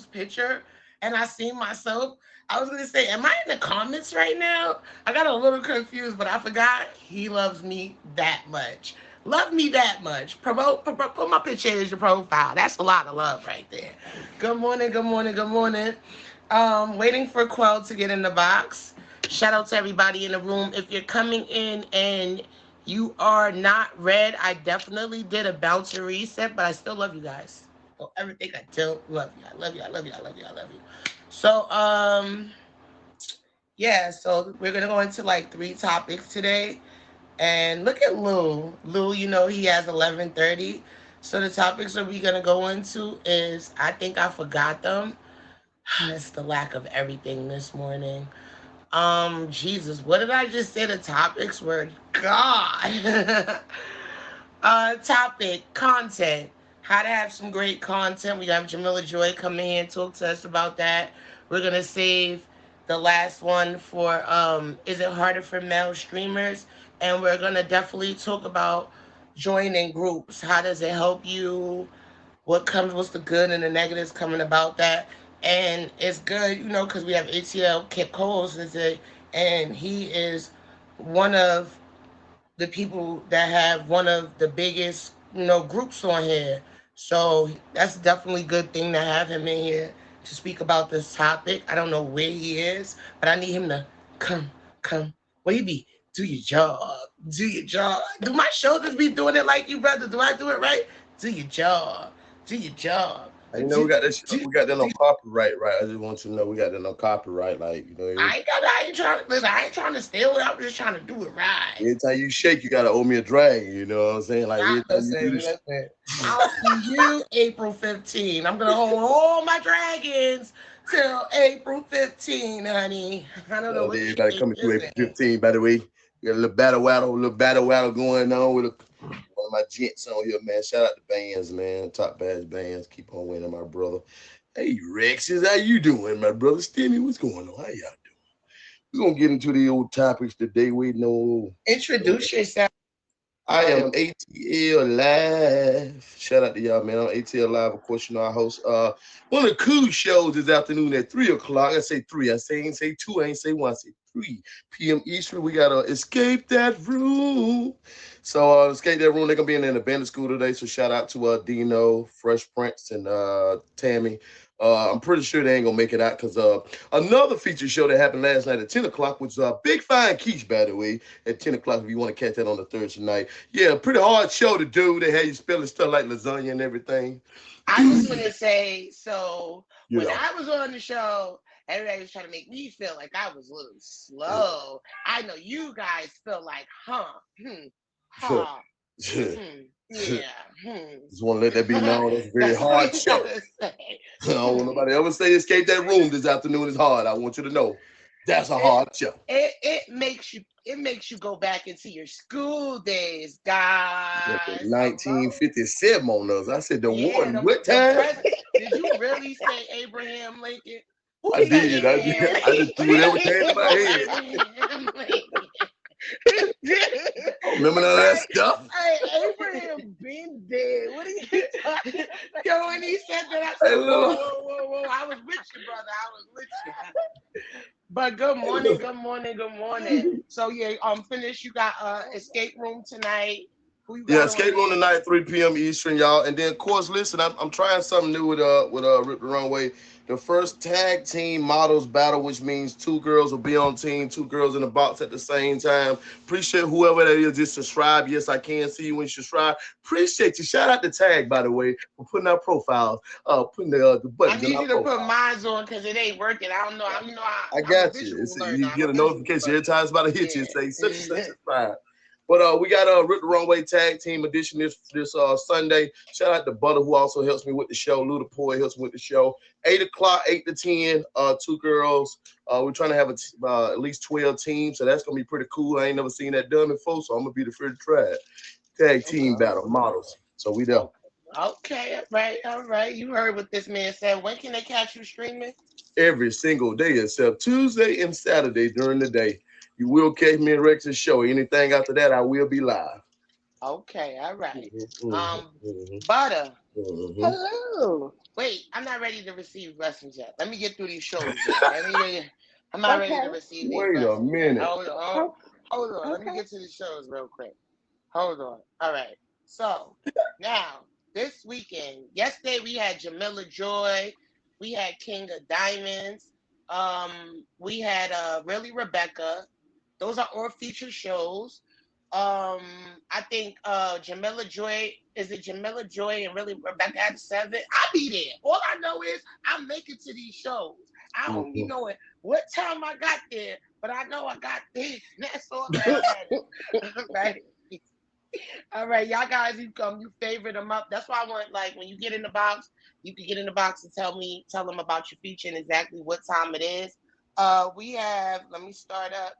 Lo's picture and I seen myself, I was gonna say, am I in the comments right now? I got a little confused, but I forgot he loves me that much. Love me that much. Put my picture as your profile. That's a lot of love right there. Good morning, good morning, good morning. Waiting for Quell to get in the box. Shout out to everybody in the room. If you're coming in and you are not red, I definitely did a bounce and reset, but I still love you guys. So everything I tell, love you. I love you. I love you. I love you. I love you. So yeah. So we're gonna go into like three topics today, and look at Lou. Lou, you know he has 11:30. So the topics that we're gonna go into is I think I forgot them. It's the lack of everything this morning. Jesus, what did I just say? The topics were God. Topic content. How to have some great content. We have Jamila Joy come in and talk to us about that. We're gonna save the last one for is it harder for male streamers? And we're gonna definitely talk about joining groups. How does it help you? What's the good and the negatives coming about that? And it's good, because we have ATL Kip Coles today, and he is one of the people that have one of the biggest, groups on here. So that's definitely a good thing to have him in here to speak about this topic. I don't know where he is, but I need him to come, come. Where he be? Do your job. Do your job. Do my shoulders be doing it like you, brother? Do I do it right? Do your job. Do your job. You know, we got this. We got that no copyright, right? I just want you to know we got that no copyright. Like, I ain't trying to listen. I ain't trying to steal it. I'm just trying to do it right. every time you shake, you gotta owe me a dragon. You know what I'm saying? Like every time you do this. Listen. I'll see you April 15. I'm gonna hold all my dragons till April 15, honey. I don't know what you Everybody think coming through this April is. 15. By the way, we got a little battle waddle going on with one of my gents on here, man. Shout out to bands, man. Top badge bands. Keep on winning, my brother. Hey, Rexes, how you doing, my brother? Stimmy, what's going on? How y'all doing? We're gonna get into the old topics today. We know Introduce yourself. I am ATL Live. Shout out to y'all, man. I'm ATL Live. Of course, you know I host one of the cool shows this afternoon at 3 o'clock. I say three. I ain't say two. I ain't say one. I say 3 p.m. Eastern. We gotta escape that room. So escape that room. They're gonna be in an abandoned school today. So shout out to Dino, Fresh Prince, and Tammy. I'm pretty sure they ain't gonna make it out because another feature show that happened last night at 10 o'clock, which Big Fine Keach, by the way, at 10 o'clock if you want to catch that on the Thursday night. Yeah, pretty hard show to do. They had you spelling stuff like lasagna and everything. I just want to say, so You when know. I was on the show, everybody was trying to make me feel like I was a little slow. I know you guys feel like, huh, yeah, Just want to let that be known. That's a very That's all hard you show. gotta say. I don't want nobody ever say escape that room this afternoon is hard. I want you to know that's a it, hard show. it makes you go back into your school days, guys. Hello. 1957 on us. I said the Yeah, one. What the time? president. Did you really say Abraham Lincoln? Who I did that did. I did. Abraham? I just Who threw did whatever that came to my head. Abraham Lincoln? I remember none of that Right? stuff. Hey, Abraham been dead. What are you talking? Yo, when he said that, I Hey, said, whoa, little, whoa, whoa, whoa. I was with you, brother. I was with you. But good morning, good morning, good morning. So yeah, finish. You got escape room tonight. Who you Yeah, got on escape room there? tonight, 3 p.m. Eastern, y'all. And then, of course, listen, I'm trying something new with Rip the Runway. The first tag team models battle, which means two girls will be on team, two girls in the box at the same time. Appreciate whoever that is. Just subscribe. Yes, I can see you when you subscribe. Appreciate you. Shout out to Tag, by the way, for putting our profiles, putting the I buttons in need our you to put profile. mine on because it ain't working. I don't know. I I'm a got you. visual You learner. I'm get a a visual notification every learner. time it's about to hit you. It say such and such Yeah. is fine. But we got a Rip the Runway Tag Team edition this Sunday. Shout out to Butter who also helps me with the show. Lou the Poet helps me with the show. 8 o'clock, 8 to 10. Two girls. We're trying to have at least 12 teams, so that's gonna be pretty cool. I ain't never seen that done before, so I'm gonna be the first to try it. Tag team battle models. So we there. Okay, all right. You heard what this man said. When can they catch you streaming? Every single day except Tuesday and Saturday during the day. You will catch me in Rex's show. Anything after that, I will be live. Okay, all right. Mm-hmm, Um, mm-hmm, Butter. mm-hmm. Hello. Wait, I'm not ready to receive blessings yet. Let me get through these shows yet. I'm not ready to Okay. receive these Wait a blessings yet. minute. Oh, Hold on. Let me okay. get to the shows real quick. Hold on. All right. So now this weekend, yesterday we had Jamila Joy, we had King of Diamonds, we had Really Rebecca. Those are all feature shows. I think Jamila Joy, is it Jamila Joy and Really Rebecca at 7? I'll be there. All I know is I'm making to these shows. I don't be Mm-hmm. knowing what time I got there, but I know I got there. That's all that matters. Right? All right, y'all guys, you come, you favorite them up. That's why I want, like, when you get in the box, you can get in the box and tell them about your feature and exactly what time it is. We have, let me start up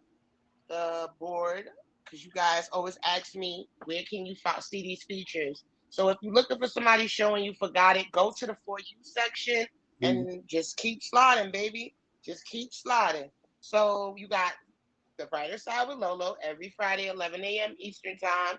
the board because you guys always ask me where can you see these features. So if you're looking for somebody showing you forgot it, go to the For You section and just keep sliding, baby. Just keep sliding. So you got the Brighter Side with Lolo every Friday, 11 a.m. Eastern Time.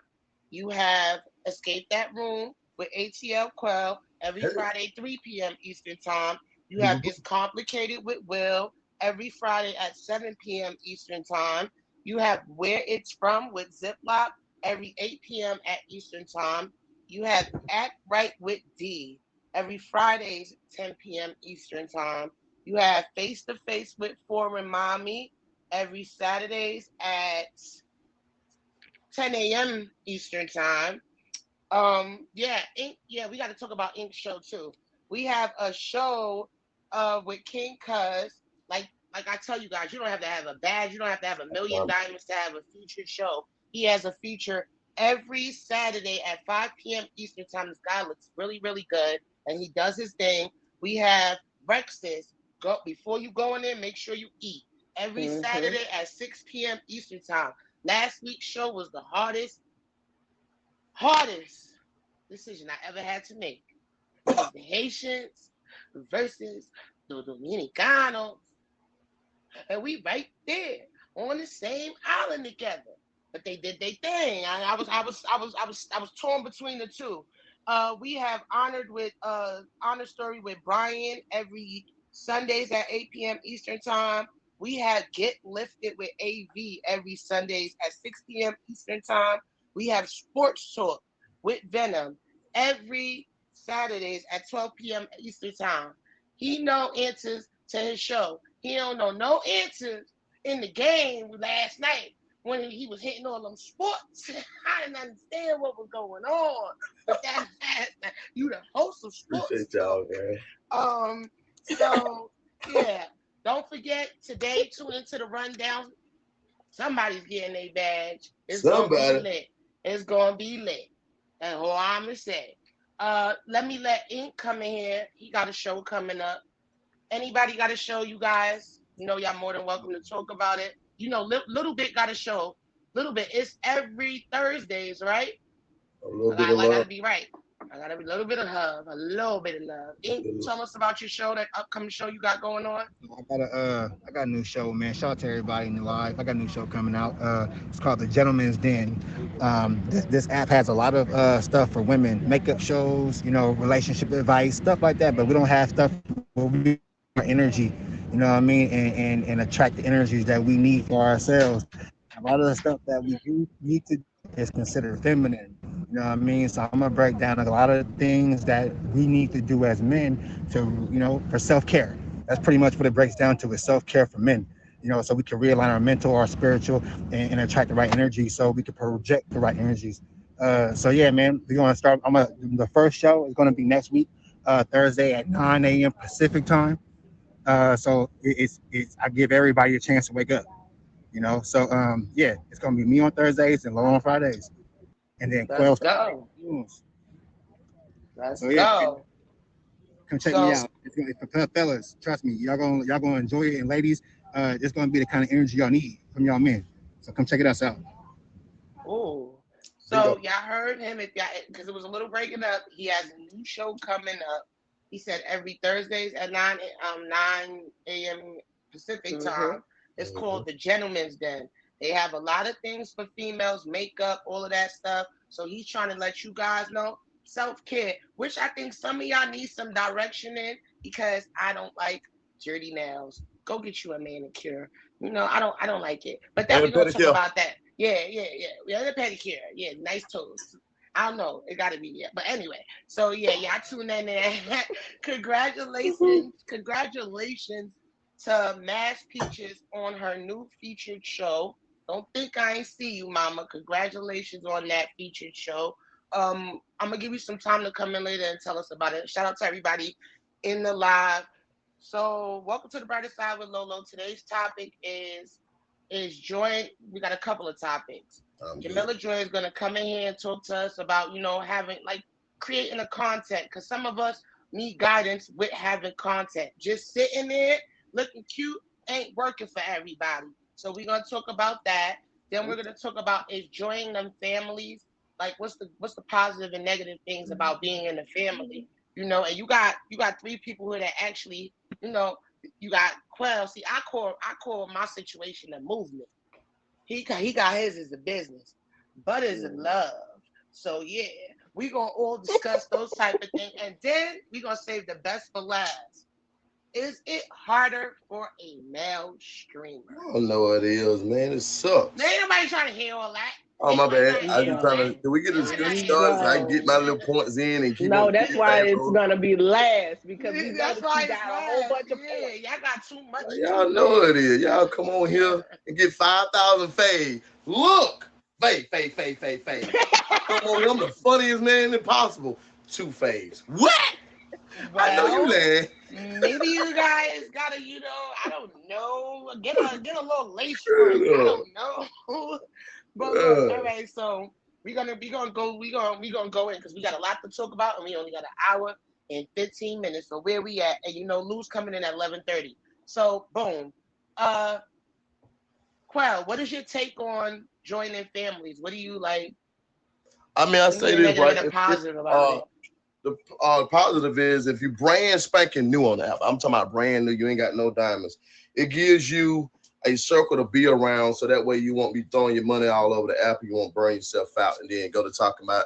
You have Escape That Room with ATL Quell every Friday, 3 p.m. Eastern Time. You have It's Complicated with Will every Friday at 7 p.m. Eastern Time. You have Where It's From with Ziploc every 8 p.m. at Eastern Time. You have Act Right with D every Fridays, 10 p.m. Eastern Time. You have Face to Face with Foreign Mommy every Saturdays at 10 a.m. Eastern Time. Yeah, Ink. Yeah, we got to talk about Ink show too. We have a show with King Cuz. Like I tell you guys, you don't have to have a badge. You don't have to have a million Um, diamonds to have a featured show. He has a feature every Saturday at 5 p.m. Eastern time. This guy looks really, really good, and he does his thing. We have breakfast. Go before you go in there. Make sure you eat every Mm-hmm. Saturday at 6 p.m. Eastern time. Last week's show was the hardest decision I ever had to make. It was the Haitians versus the Dominicanos, and we right there on the same island together. But they did their thing. I was torn between the two. We have honor story with Brian every Sundays at 8 p.m. Eastern time. We have Get Lifted with AV every Sundays at 6 p.m. Eastern time. We have Sports Talk with Venom every Saturdays at 12 p.m. Eastern time. He know answers to his show. He don't know no answers in the game last night when he was hitting all them sports. I didn't understand what was going on. But that's last night. You the host of Sports appreciate Talk. y'all, man. So yeah. Don't forget today, tune into the rundown. Somebody's getting a badge. It's gonna be Somebody. lit. It's gonna be lit. That's all I'm gonna say. Let me let Ink come in here. He got a show coming up. Anybody got a show, you guys? You know, y'all more than welcome to talk about it. You know, little bit got a show. Little bit. It's every Thursdays, right? A little bit of I love. gotta be right. I gotta be a little bit of love, a little bit of love. Ink, tell us about your show, that upcoming show you got going on. I got a new show, man. Shout out to everybody in the live. I got a new show coming out. It's called The Gentleman's Den. This app has a lot of stuff for women, makeup shows, relationship advice, stuff like that. But we don't have stuff where we our energy, you know what I mean, and attract the energies that we need for ourselves. A lot of the stuff that we do need to do is considered feminine. You know what I mean? So I'm gonna break down a lot of things that we need to do as men to, for self-care. That's pretty much what it breaks down to is self-care for men. So we can realign our mental, our spiritual, and attract the right energy so we can project the right energies. So yeah, man, we're gonna start. The first show is gonna be next week, Thursday at 9 a.m. Pacific time. So it's I give everybody a chance to wake up. So yeah, it's gonna be me on Thursdays and Low on Fridays, and then Let's Quail go. Tunes. Let's So yeah, go. come check me So out. For fellas, trust me, y'all gonna enjoy it, and ladies, it's gonna be the kind of energy y'all need from y'all men. So come check it out. ooh. Bingo. So y'all heard him if y'all because it was a little breaking up. He has a new show coming up. He said every Thursdays at 9 a.m. Pacific Mm-hmm. time. It's Mm-hmm. called The Gentleman's Den. They have a lot of things for females, makeup, all of that stuff. So he's trying to let you guys know self care, which I think some of y'all need some direction in because I don't like dirty nails. Go get you a manicure. I don't like it. But then we're And gonna talk pedicure. about that. Yeah, yeah, yeah. Yeah, the pedicure. Yeah, nice toes. I don't know. It gotta be yeah. But anyway, so yeah, y'all tune in there. Congratulations to Mass Peaches on her new featured show. Don't think I ain't see you, Mama. Congratulations on that featured show. I'm gonna give you some time to come in later and tell us about it. Shout out to everybody in the live. So, welcome to the brighter side with Lolo. Today's topic is joy. We got a couple of topics. I'm good. Jamila Joy is gonna come in here and talk to us about having like creating a content because some of us need guidance with having content. Just sitting there looking cute ain't working for everybody. So we're gonna talk about that. Then we're gonna talk about enjoying them families. Like what's the positive and negative things about being in a family? And you got three people here that actually, you know, you got Quell. See, I call my situation a movement. He got his as a business, but is in love. So yeah, we gonna all discuss those type of things, and then we gonna save the best for last. Is it harder for a male streamer? I don't know what it is, man. It There sucks. ain't nobody trying to hear all that. Oh Ain't my nobody bad. trying to I hear just all trying that. to. Can we get Ain't a nobody trying to discussion hear started so I can all get go. my little points in and keep No, on that's keep why things it's rolling? gonna be last because we know That's that you why got it's a whole last. bunch of Yeah, points. y'all got too much Y'all too know much. it is. Y'all come on here and get 5,000 fade. Look, fade. I come on here. I'm the funniest man impossible. Two fades. What? I know you Well, lying. maybe you guys gotta, I don't know, get a little lace front. I Uh, don't know. But look, all uh, right, so we gonna go in because we got a lot to talk about and we only got an hour and 15 minutes. So where we at? And Lou's coming in at 11:30. So boom. Uh Quell, what is your take on joining families? What do you like? I mean, I Give me say the this negative right. and the If positive about uh, it. the positive is if you brand spanking new on the app, I'm talking about brand new, you ain't got no diamonds. It gives you a circle to be around so that way you won't be throwing your money all over the app, you won't burn yourself out and then go to talking about,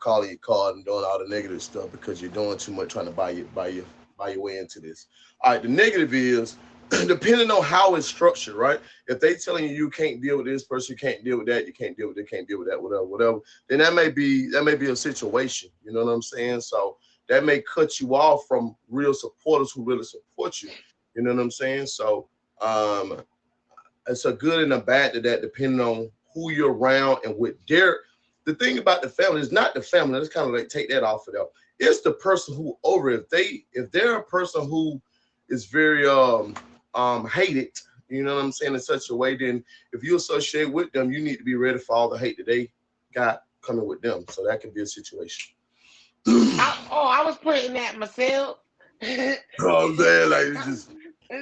calling your card and doing all the negative stuff because you're doing too much trying to buy your way into this. All right, the negative is depending on how it's structured, right? If they telling you can't deal with this person, you can't deal with that, you can't deal with it, can't deal with that, whatever, then that may be a situation. You know what I'm saying? So that may cut you off from real supporters who really support you. You know what I'm saying? So um, it's a good and a bad to that, depending on who you're around and with their. The thing about the family is not the family. Let's kind of like take that off of them. It's the person who over. If they're a person who is very hated, you know what I'm saying, in such a way, then if you associate with them, you need to be ready for all the hate that they got coming with them. So that could be a situation. You I was putting that myself. I know what I'm saying? Like it's just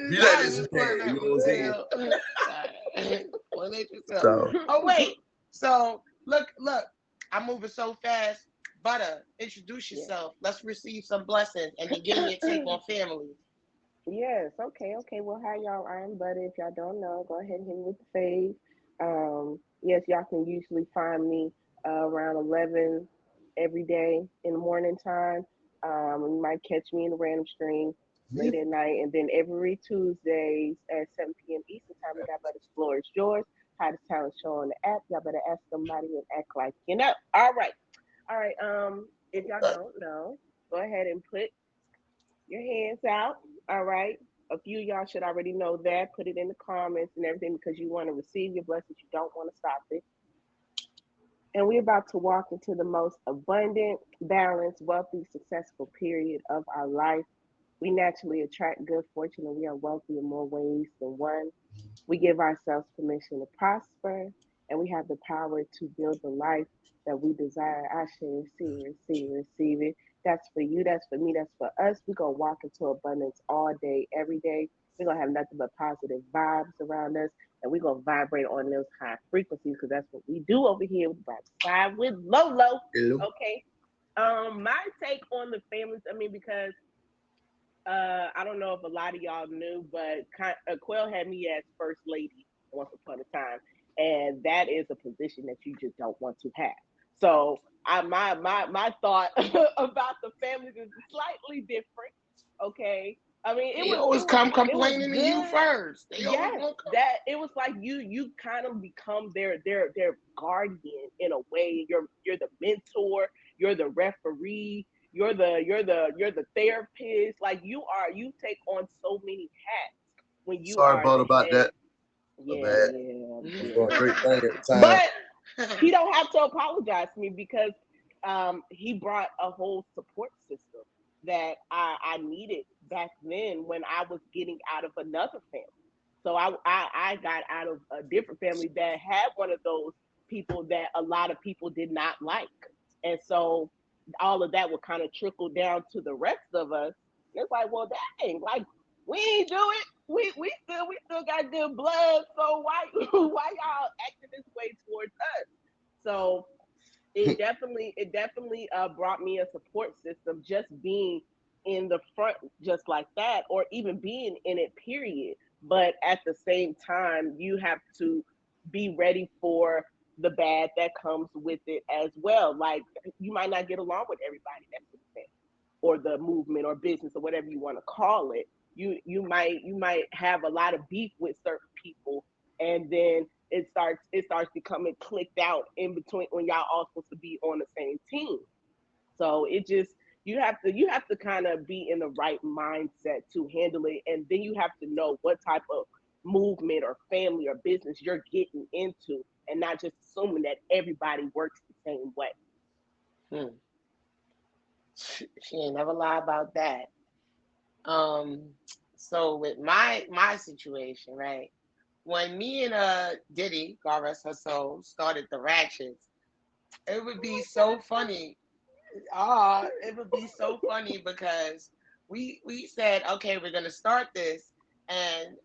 be like was this you just putting can, you that know what I'm saying? myself. Point at yourself. So Oh wait. So look. I'm moving so fast. Butter, introduce Yeah. yourself. Let's receive some blessings, and then give me a take on family. Yes. Okay. Okay. Well, hi y'all. I'm Buddy. If y'all don't know, go ahead and hit me with the fave. Yes, y'all can usually find me around 11 every day in the morning time. You might catch me in the random stream yeah. late at night, and then every Tuesdays at 7 p.m. Eastern time, we got Buddy's Floor is Yours, hottest talent show on the app. Y'all better ask somebody and act like you know. All right. All right. If y'all don't know, go ahead and put your hands out. All right. A few of y'all should already know that. Put it in the comments and everything because you want to receive your blessings. You don't want to stop it. And we're about to walk into the most abundant, balanced, wealthy, successful period of our life. We naturally attract good fortune and we are wealthy in more ways than one. We give ourselves permission to prosper, and we have the power to build the life that we desire. I share, receive it. That's for you, that's for me, that's for us. We're going to walk into abundance all day, every day. We're going to have nothing but positive vibes around us, and we're going to vibrate on those high frequencies because that's what we do over here with Bright Side with Lolo. Hello. Okay. My take on the families, I mean, because I don't know if a lot of y'all knew, but Quell had me as first lady once upon a time. and that is a position that you just don't want to have. So my thought about the families is slightly different. Okay, I mean They always come it was complaining to you good. first. They always Yes, gonna come. that it was like you kind of become their guardian in a way. You're the mentor, you're the referee, you're the therapist. Like you take on so many hats when you Sorry, are about the that. head. My Yeah, bad. yeah, I was yeah, doing a great yeah. thing at the time. But he don't have to apologize to me because he brought a whole support system that I needed back then when I was getting out of another family. So I got out of a different family that had one of those people that a lot of people did not like. And so all of that would kind of trickle down to the rest of us. It's like, well, dang, like we ain't do it. We still got good blood. So why why y'all acting this way towards us? So it definitely brought me a support system just being in the front just like that, or even being in it, period. But at the same time, you have to be ready for the bad that comes with it as well. Like you might not get along with everybody that's in the family or the movement or business or whatever you want to call it. You might have a lot of beef with certain people, and then it starts becoming clicked out in between when y'all all supposed to be on the same team. So it just you have to kind of be in the right mindset to handle it, and then you have to know what type of movement or family or business you're getting into, and not just assuming that everybody works the same way. Hmm. She ain't never lie about that. Um, so with my situation, right? When me and Diddy, God rest her soul, started the Ratchets, it would be so funny. It would be so funny because we said, okay, we're gonna start this, and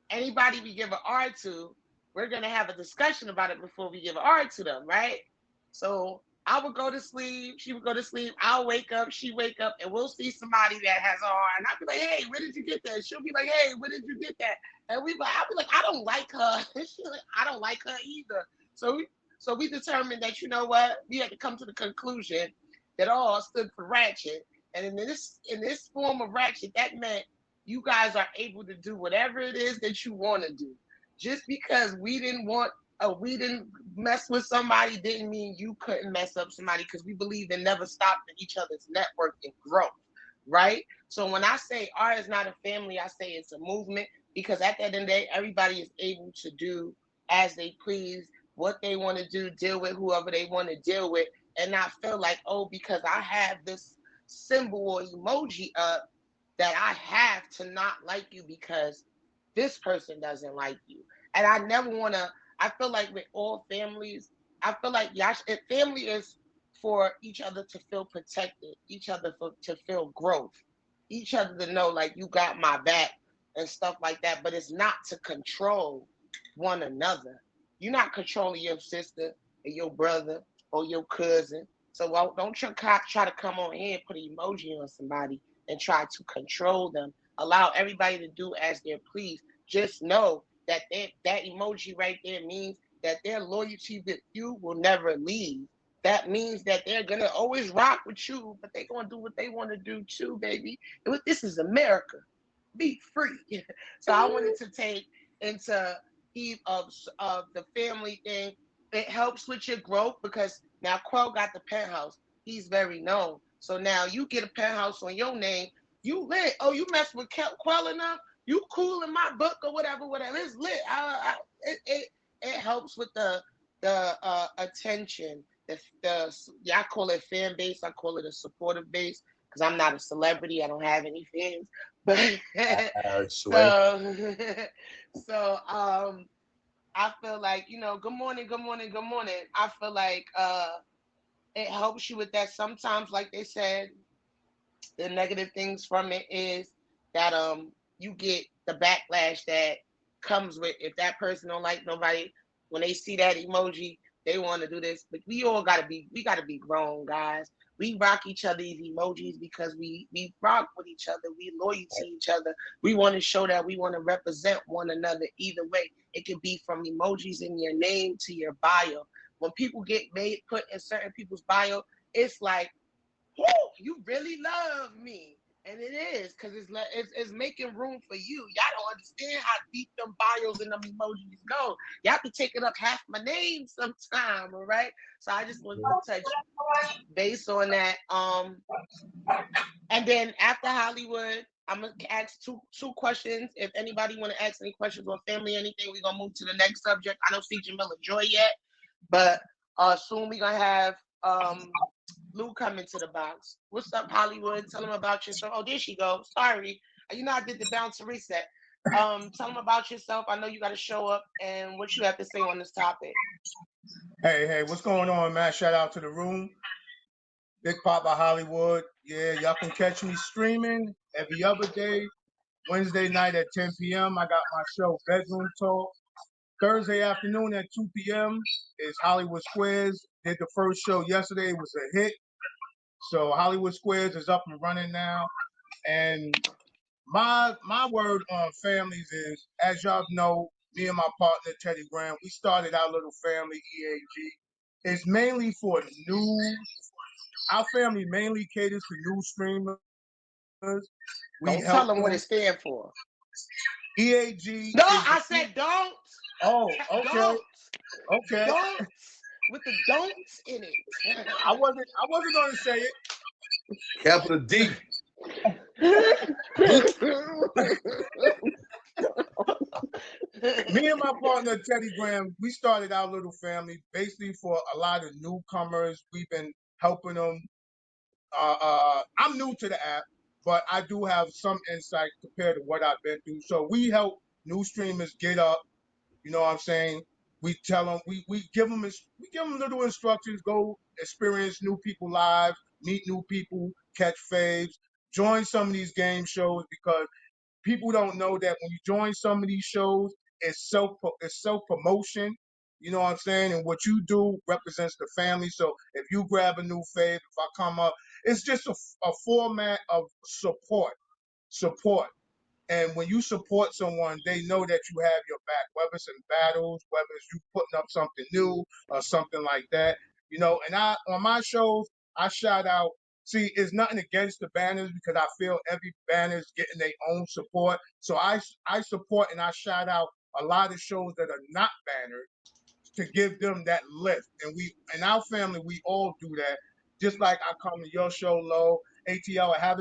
anybody we give an R to, we're gonna have a discussion about it before we give an R to them, right? So I would go to sleep, she would go to sleep, I'll wake up, she wake up, and we'll see somebody that has an R, and I'll be like, hey, where did you get that? She'll be like, hey, where did you get that? And I'll be like, I don't like her. She's like, I don't like her either. So we determined that you know what, we had to come to the conclusion that all stood for ratchet. And in this form of ratchet, that meant you guys are able to do whatever it is that you want to do. Just because we didn't mess with somebody didn't mean you couldn't mess up somebody because we believe in never stopping each other's network and growth. Right? So when I say art is not a family, I say it's a movement because at the end of the day, everybody is able to do as they please, what they want to do, deal with whoever they want to deal with, and not feel like, oh, because I have this symbol or emoji up, that I have to not like you because this person doesn't like you. And I never want to, I feel like with all families, I feel like family is for each other to feel protected, each other to feel growth, each other to know like you got my back and stuff like that. But it's not to control one another. You're not controlling your sister or your brother or your cousin. So don't try to come on here and put an emoji on somebody and try to control them. Allow everybody to do as they please. Just know that that emoji right there means that their loyalty with you will never leave. That means that they're gonna always rock with you, but they're gonna do what they want to do too, baby. This is America. Be free. So I wanted to take into heed of the family thing. It helps with your growth because now Quell got the penthouse. He's very known. So now you get a penthouse on your name. You lit. Oh, you mess with Quell enough? You cool in my book or whatever, whatever. It's lit. It helps with the attention. I call it fan base. I call it a supportive base because I'm not a celebrity. I don't have any fans. But Sway. so so I feel like, good morning, good morning, good morning. I feel like it helps you with that. Sometimes, like they said, the negative things from it is that you get the backlash that comes with if that person don't like nobody when they see that emoji, They want to do this, but we gotta be grown, guys. We rock each other's emojis because we rock with each other. We loyal to each other. We want to show that we want to represent one another. Either way, it could be from emojis in your name to your bio. When people get made put in certain people's bio, it's like, whoo, you really love me. And it is because it's making room for you. Y'all don't understand how deep them bios and them emojis go. Y'all be taking up half my name sometime, all right? So I just wanted to touch based on that. And then after Hollywood, I'm gonna ask two questions. If anybody want to ask any questions on family, anything, we're gonna move to the next subject. I don't see Jamila Joy yet, but soon we're gonna have Lou come into the box. What's up, Hollywood? Tell them about yourself. Oh, there she go. Sorry. You know I did the bounce and reset. Tell them about yourself. I know you got to show up and what you have to say on this topic. Hey, what's going on, man? Shout out to the room. Big Papa Hollywood. Yeah, y'all can catch me streaming every other day. Wednesday night at 10 p.m. I got my show Bedroom Talk. Thursday afternoon at 2 p.m. is Hollywood Squares. Did the first show yesterday. It was a hit. So Hollywood Squares is up and running now. And my word on families is, as y'all know, me and my partner Teddy Graham, we started our little family EAG. It's mainly for new. Our family mainly caters to new streamers. We Don't help tell them them. what it stands for. EAG. No, I said don't. Oh, Don't. okay. Don't. With the don'ts in it. I wasn't going to say it. Capital D. Me and my partner Teddy Graham, we started our little family basically for a lot of newcomers. We've been helping them. I'm new to the app, but I do have some insight compared to what I've been through. So we help new streamers get up. You know what I'm saying? We tell them, we give them little instructions. Go experience new people live, meet new people, catch faves, join some of these game shows because people don't know that when you join some of these shows, it's self promotion. You know what I'm saying? And what you do represents the family. So if you grab a new fave, if I come up, it's just a format of support. And when you support someone, they know that you have your back, whether it's in battles, whether it's you putting up something new or something like that. You know, and I on my shows, I shout out. See, it's nothing against the banners because I feel every banner is getting their own support. So I support and I shout out a lot of shows that are not bannered to give them that lift. And we in our family, we all do that. Just like I come to your show, Low, ATL. I've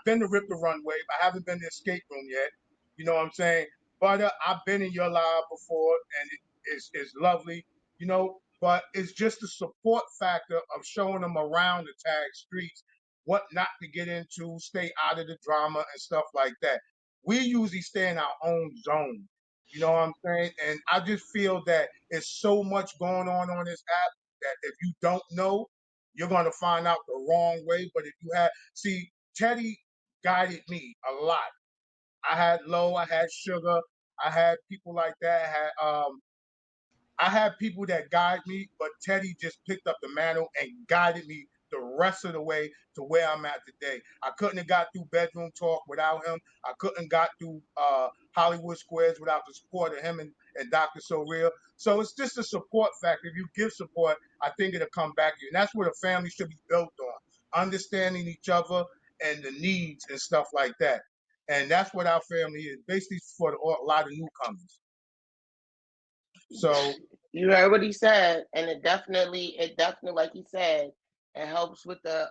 been to Rip the Runway, but I haven't been to Escape Room yet. You know what I'm saying? But I've been in your live before, and it's lovely, you know. But it's just the support factor of showing them around the tag streets what not to get into, stay out of the drama and stuff like that. We usually stay in our own zone. You know what I'm saying? And I just feel that it's so much going on this app that if you don't know, you're going to find out the wrong way. But if you see, Teddy guided me a lot. I had Low, I had Sugar, I had people like that. I had people that guide me, but Teddy just picked up the mantle and guided me the rest of the way to where I'm at today. I couldn't have got through Bedroom Talk without him. I couldn't got through Hollywood Squares without the support of him and Dr. So Real. So it's just a support factor. If you give support, I think it'll come back to you. And that's what a family should be built on, understanding each other and the needs and stuff like that. And that's what our family is, basically for a lot of newcomers. So You heard what he said, and it definitely, like he said, it helps with the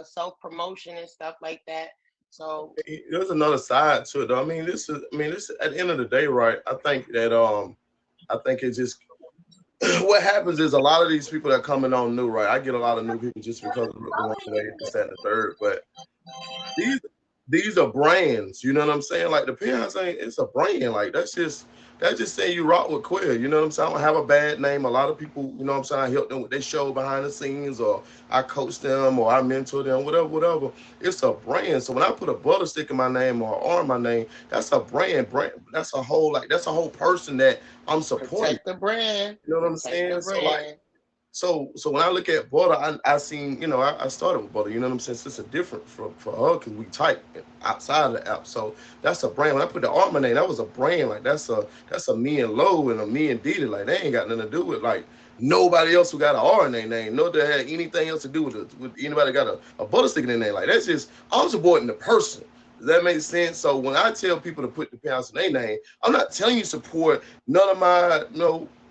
self promotion and stuff like that. So There's another side to it, though. This at the end of the day, right? I think it's just what happens is a lot of these people that coming on new, right? I get a lot of new people just because of the one way, this, that, and the third. But these these are brands. You know what I'm saying? Like the penthouse ain't. It's a brand. Like that's just saying you rock with queer. You know what I'm saying? I don't have a bad name. A lot of people, you know what I'm saying, I help them with their show behind the scenes, or I coach them, or I mentor them, whatever. It's a brand. So when I put a butter stick in my name or R in my name, that's a brand. That's a whole that's a whole person that I'm supporting. Protect the brand. You know what I'm Protect the saying? So like. brand. So when I look at Butter, I seen, I started with Butter, you know what I'm saying? So it's a different for her because we type outside of the app. So that's a brand. When I put the art in my name, that was a brand. Like that's a me and Low and a me and Didi. Like they ain't got nothing to do with like nobody else who got an R in their name. No, that had anything else to do with with anybody got a butter stick in their name. Like that's just I'm supporting the person. Does that make sense? So when I tell people to put the pounds in their name, I'm not telling you support none of my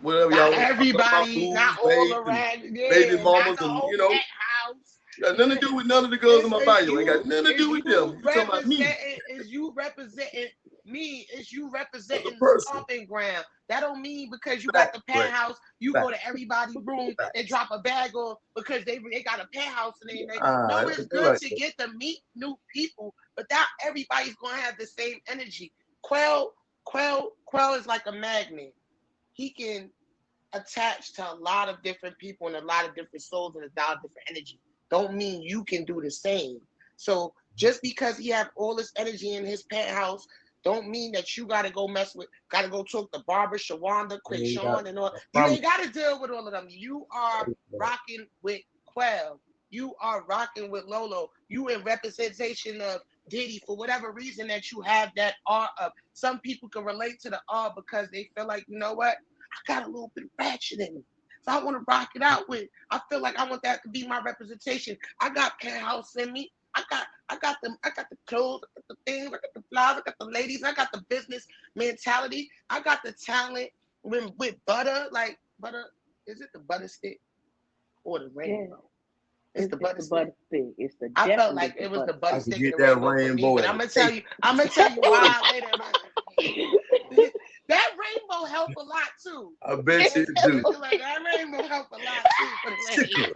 whatever y'all Not want to talk about, everybody, not booze, all babes, and around. baby Yeah, not mamas, the and whole penthouse. got nothing to do with none of the girls in It's my it's bio. Ain't got you nothing to it's do with them. you You talking about me representing is you representing me. It's you as a representing the person. stomping ground. That don't mean because you got Fact, the Brett. penthouse, you go Fact, to everybody's room and facts. drop a bag on because they got a penthouse and they Ah, no, it it's ain't good like to that. get to meet new people, but not everybody's gonna have the same energy. Quell is like a magnet. He can attach to a lot of different people and a lot of different souls and a lot of different energy. Don't mean you can do the same. So just because he have all this energy in his penthouse, don't mean that you gotta go mess with, gotta go talk to Barbara, Shawanda, You ain't got. Quickshawn, and all. I You promise ain't gotta deal with all of them. You are you. rocking with Quell. You are rocking with Lolo. You in representation of Diddy for whatever reason that you have that R of. Some people can relate to the R because they feel like, you know what? I got a little bit of ratchet in me. So I want to rock it out with. I feel like I want that to be my representation. I got penthouse in me. I got the clothes, I got the things, I got the flowers, I got the ladies, I got the business mentality. I got the talent with butter, like butter. Is it the butter stick or the Yeah, rainbow? It's the it's butter the stick. butter stick. It's the I felt definitely like the it was the butter butter I could stick and get the that rainbow for me, rainbow but and take I'm gonna tell you why later. That rainbow helped a lot too. I bet you Let's it keep do. it like that rainbow helped a lot too for the ladies. Sickle.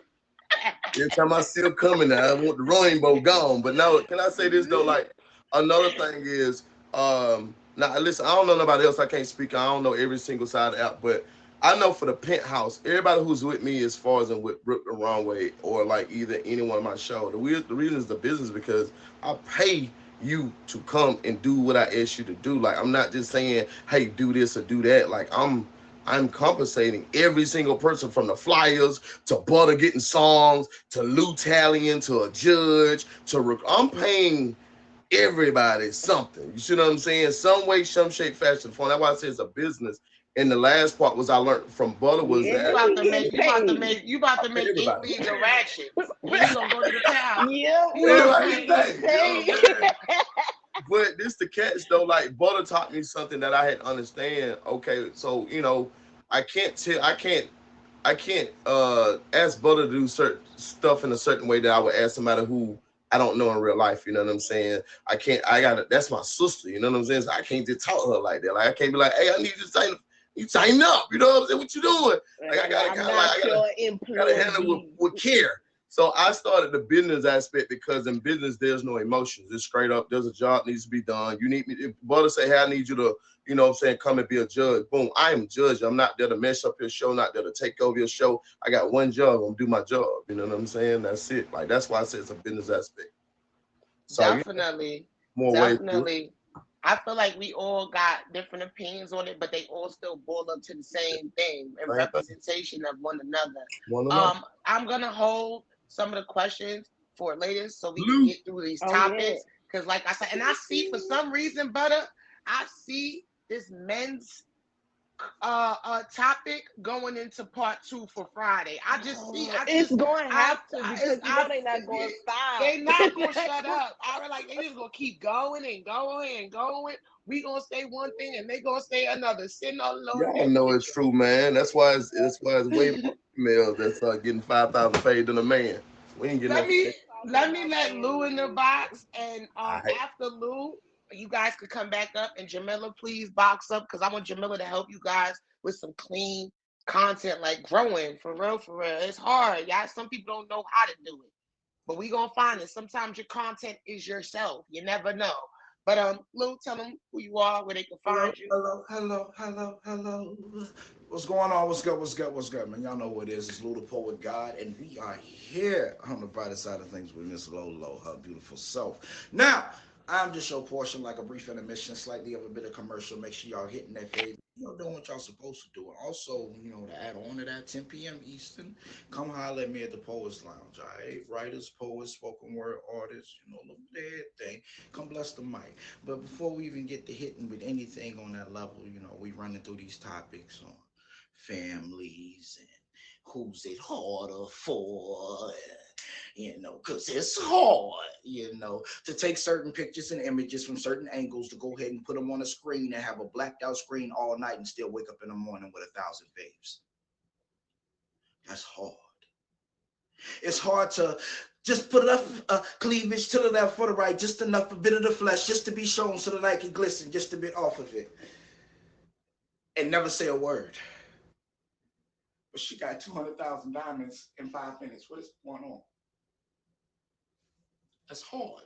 Every time I see him coming, now I want the rainbow gone. But now, can I say this though? Like another thing is, now listen, I don't know nobody else. I can't speak. I don't know every single side of the app, but I know for the penthouse, everybody who's with me as far as in with Rip the Wrong Way or like either any one of my show. The reason is the business because I pay you to come and do what I ask you to do. Like I'm not just saying, hey, do this or do that. Like I'm compensating every single person from the flyers to Butter getting songs to Lou tallying to a judge I'm paying everybody something. You see what I'm saying? Some way, some shape, fashion, form. That's why I say it's a business. And the last part was I learned from Butter was Yeah, You that about we to getting make paid. you about I to pay make eight everybody. leagues of ratchets. Then you gonna go to the penthouse. Yeah, You we gonna Everybody we make getting getting paid. You know paid. what I'm saying? But this the catch though. Like Butter taught me something that I had to understand. Okay, so I can't ask Butter to do certain stuff in a certain way that I would ask somebody who I don't know in real life. You know what I'm saying? I can't. I got to That's my sister. You know what I'm saying? So I can't just talk to her like that. Like I can't be like, hey, I need you to sign. You sign up. You know what I'm saying? What you doing? Like I gotta I'm kind of like not your I gotta handle it employee. with care. So I started the business aspect because in business there's no emotions. It's straight up. There's a job needs to be done. You need me. If Butter say, hey, I need you to, you know what I'm saying, come and be a judge. Boom, I am judge. I'm not there to mess up your show, not there to take over your show. I got one job. I'm gonna do my job. You know what I'm saying? That's it. Like that's why I say it's a business aspect. So Definitely, more ways to do it. definitely. I feel like we all got different opinions on it, but they all still boil up to the same thing and Same thing. representation of one another. One another. I'm gonna hold some of the questions for later so we can Blue. get through these Oh yeah. topics. Cause like I said, and I see for some reason, Butter, I see this men's topic going into part two for Friday. It's going to have to It's, because you know I they're not going to stop. they not gonna shut up. I was like they just gonna keep going and going and going. We gonna say one thing and they gonna say another. Sitting all alone in Y'all their know it's kitchen. true, man. That's why it's way more females that's getting 5,000 paid than a man. We ain't getting let no. me Talking let me about let paying Lou in the you. box and I after Lou, you guys could come back up and Jamila, please box up because I want Jamila to help you guys with some clean content like growing for real, for real. It's hard. Y'all some people don't know how to do it. But we gonna find it. Sometimes your content is yourself. You never know. But Lou, tell them who you are, where they can Hello, find you. hello, hello, hello, hello. What's going on? What's good? What's good? What's good, man? Y'all know what it is. It's Lou the Poet God, and we are here on the brighter side of things with Miss Lolo, her beautiful self. Now, I'm just your portion, like a brief intermission, slightly of a bit of commercial. Make sure y'all hitting that fade. Doing what y'all supposed to do. And also, to add on to that, 10 p.m. Eastern, come holler at me at the Poets Lounge. All right, writers, poets, spoken word artists, look at everything. Come bless the mic. But before we even get to hitting with anything on that level, we running through these topics on families and who's it harder for, because it's hard, to take certain pictures and images from certain angles to go ahead and put them on a screen and have a blacked out screen all night and still wake up in the morning with 1,000 babes. That's hard. It's hard to just put enough cleavage to the left or the right, just enough a bit of the flesh just to be shown so that I can glisten just a bit off of it and never say a word. But she got 200,000 diamonds in 5 minutes. What is going on? That's hard.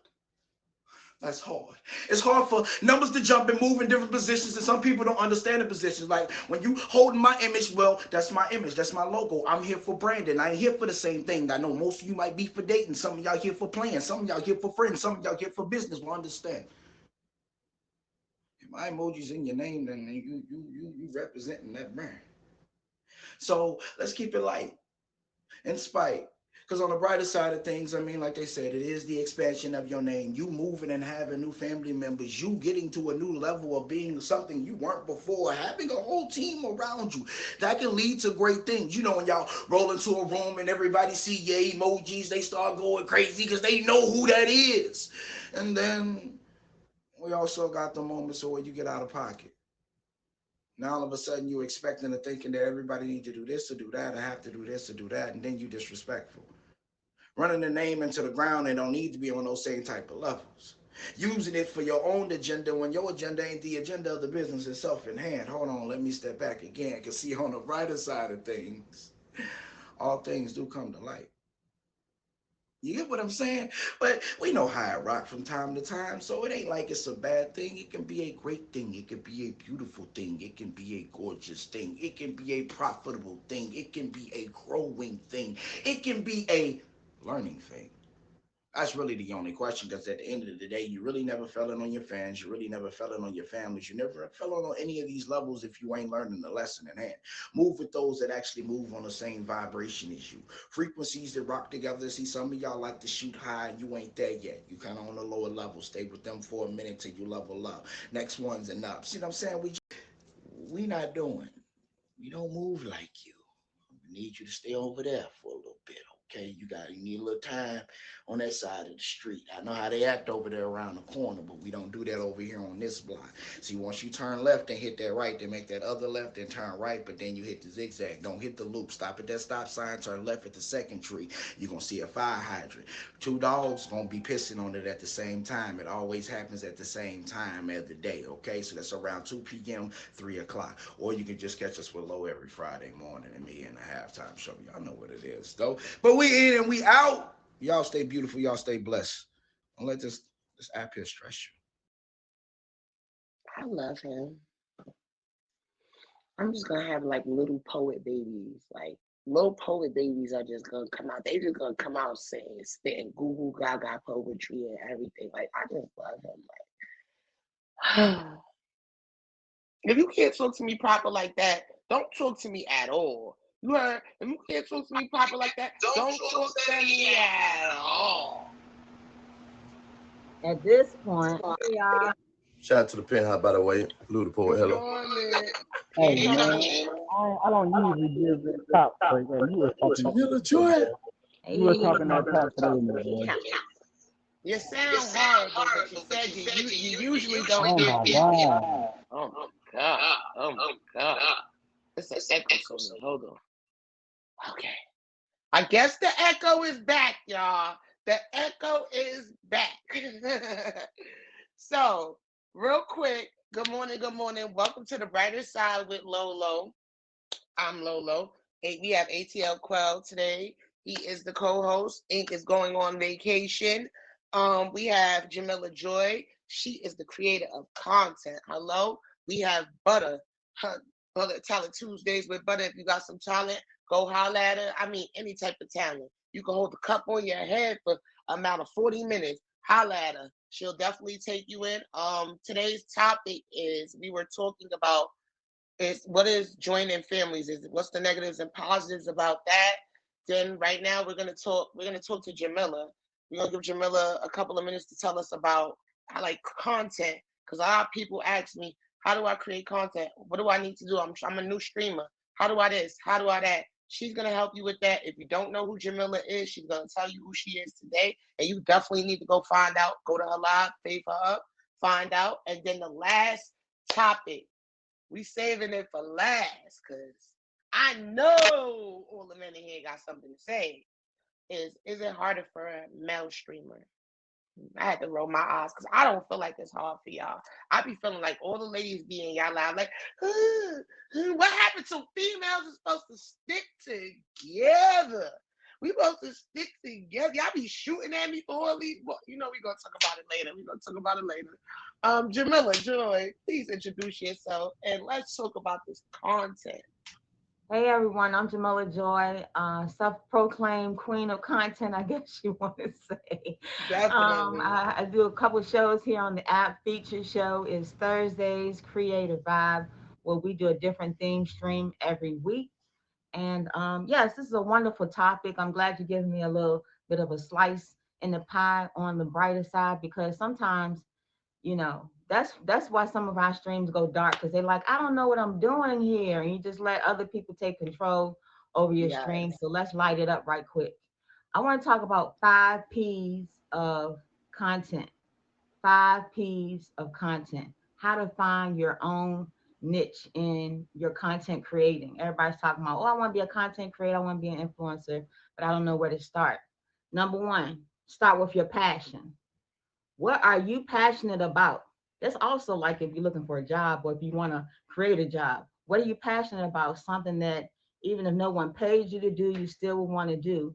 That's hard. It's hard for numbers to jump and move in different positions, and some people don't understand the positions. Like when you holding my image, well, that's my image, that's my logo. I'm here for branding. I ain't here for the same thing. I know most of you might be for dating. Some of y'all here for playing. Some of y'all here for friends. Some of y'all here for business. Well, understand. If my emoji's in your name, then you representing that brand. So let's keep it light, in spite. Because on the brighter side of things, like they said, it is the expansion of your name. You moving and having new family members. You getting to a new level of being something you weren't before. Having a whole team around you. That can lead to great things. When y'all roll into a room and everybody see your emojis, they start going crazy because they know who that is. And then we also got the moments where you get out of pocket. Now all of a sudden you're expecting and thinking that everybody needs to do this or do that, or have to do this or do that, and then you disrespectful. Running the name into the ground and don't need to be on those same type of levels. Using it for your own agenda when your agenda ain't the agenda of the business itself in hand. Hold on, let me step back again. Because see, on the brighter side of things, all things do come to light. You get what I'm saying? But we know how it rock from time to time, so it ain't like it's a bad thing. It can be a great thing. It can be a beautiful thing. It can be a gorgeous thing. It can be a profitable thing. It can be a growing thing. It can be a learning thing. That's really the only question, because at the end of the day, you really never fell in on your fans. You really never fell in on your families. You never fell in on any of these levels if you ain't learning the lesson in hand. Move with those that actually move on the same vibration as you. Frequencies that rock together. See, some of y'all like to shoot high. You ain't there yet. You kind of on the lower level. Stay with them for a minute till you level up. Next one's and up. See what I'm saying? We not doing. We don't move like you. We need you to stay over there for a little bit. Okay, you need a little time on that side of the street. I know how they act over there around the corner, but we don't do that over here on this block. See, once you turn left and hit that right, then make that other left and turn right, but then you hit the zigzag. Don't hit the loop. Stop at that stop sign, turn left at the second tree. You're gonna see a fire hydrant. Two dogs gonna be pissing on it at the same time. It always happens at the same time of the day. Okay, so that's around 2 p.m., 3 o'clock. Or you can just catch us with Low every Friday morning and me in the halftime show. Y'all know what it is, though. But we in and we out. Y'all stay beautiful. Y'all stay blessed. Don't let this app here stress I love him. I'm just gonna have like little poet babies. Like little poet babies are just gonna come out. They just gonna come out saying, spitting goo goo gaga poetry and everything. Like I just love him. Like If you can't talk to me proper like that, don't talk to me at all. You heard? If you can't talk to me proper like that, don't talk to me at all. At this point, hey y'all. Shout out to the penthouse, by the way. Lou the Poet. Good Hello. morning. Hey Can't man, come in. I don't usually give this top, but you was talking Jamila Joy. you was talking that talk today, man. You sound horrible, but you said you usually don't Oh give my this. god. Oh my god. Oh my god. It's an echo somewhere. Hold on. Okay. I guess the echo is back, y'all. The echo is back. So, real quick, good morning, good morning. Welcome to the brighter side with Lolo. I'm Lolo. We have ATL Quell today. He is the co-host. Ink is going on vacation. We have Jamila Joy. She is the creator of content. Hello. We have Butter. Butter Talent Tuesdays with Butter. If you got some talent, go holler at her. I mean, any type of talent. You can hold the cup on your head for amount of 40 minutes. Holla at her. She'll definitely take you in. Today's topic is we were talking about is what is joining families? Is what's the negatives and positives about that? Then right now we're gonna talk to Jamila. We're gonna give Jamila a couple of minutes to tell us about I like content because a lot of people ask me how do I create content? What do I need to do? I'm a new streamer. How do I this? How do I that? She's gonna help you with that. If you don't know who Jamila is, she's gonna tell you who she is today, and you definitely need to go find out. Go to her live, fave her up, find out, and then the last topic we saving it for last because I know all the men in here got something to say. Is it harder for a male streamer? I had to roll my eyes because I don't feel like it's hard for y'all. I be feeling like all the ladies be in y'all live like, what happened to females is supposed to stick together. We supposed to stick together. Y'all be shooting at me for all these. Well, you know we gonna talk about it later. We gonna talk about it later. Jamila Joy, please introduce yourself and let's talk about this content. Hey everyone, I'm Jamila Joy, self-proclaimed queen of content, I guess you want to say. Definitely. I do a couple shows here on the app. Feature show is Thursdays, Creative Vibe, where we do a different theme stream every week. And yes, this is a wonderful topic. I'm glad you're giving me a little bit of a slice in the pie on the brighter side because sometimes that's why some of our streams go dark because they're like, I don't know what I'm doing here, and you just let other people take control over your stream. Yes. So let's light it up right quick. I want to talk about 5 P's of content. 5 P's of content. How to find your own niche in your content creating. Everybody's talking about, oh, I want to be a content creator, I want to be an influencer, but I don't know where to start. Number one, start with your passion. What are you passionate about? That's also like if you're looking for a job or if you want to create a job. What are you passionate about? Something that even if no one pays you to do, you still would want to do.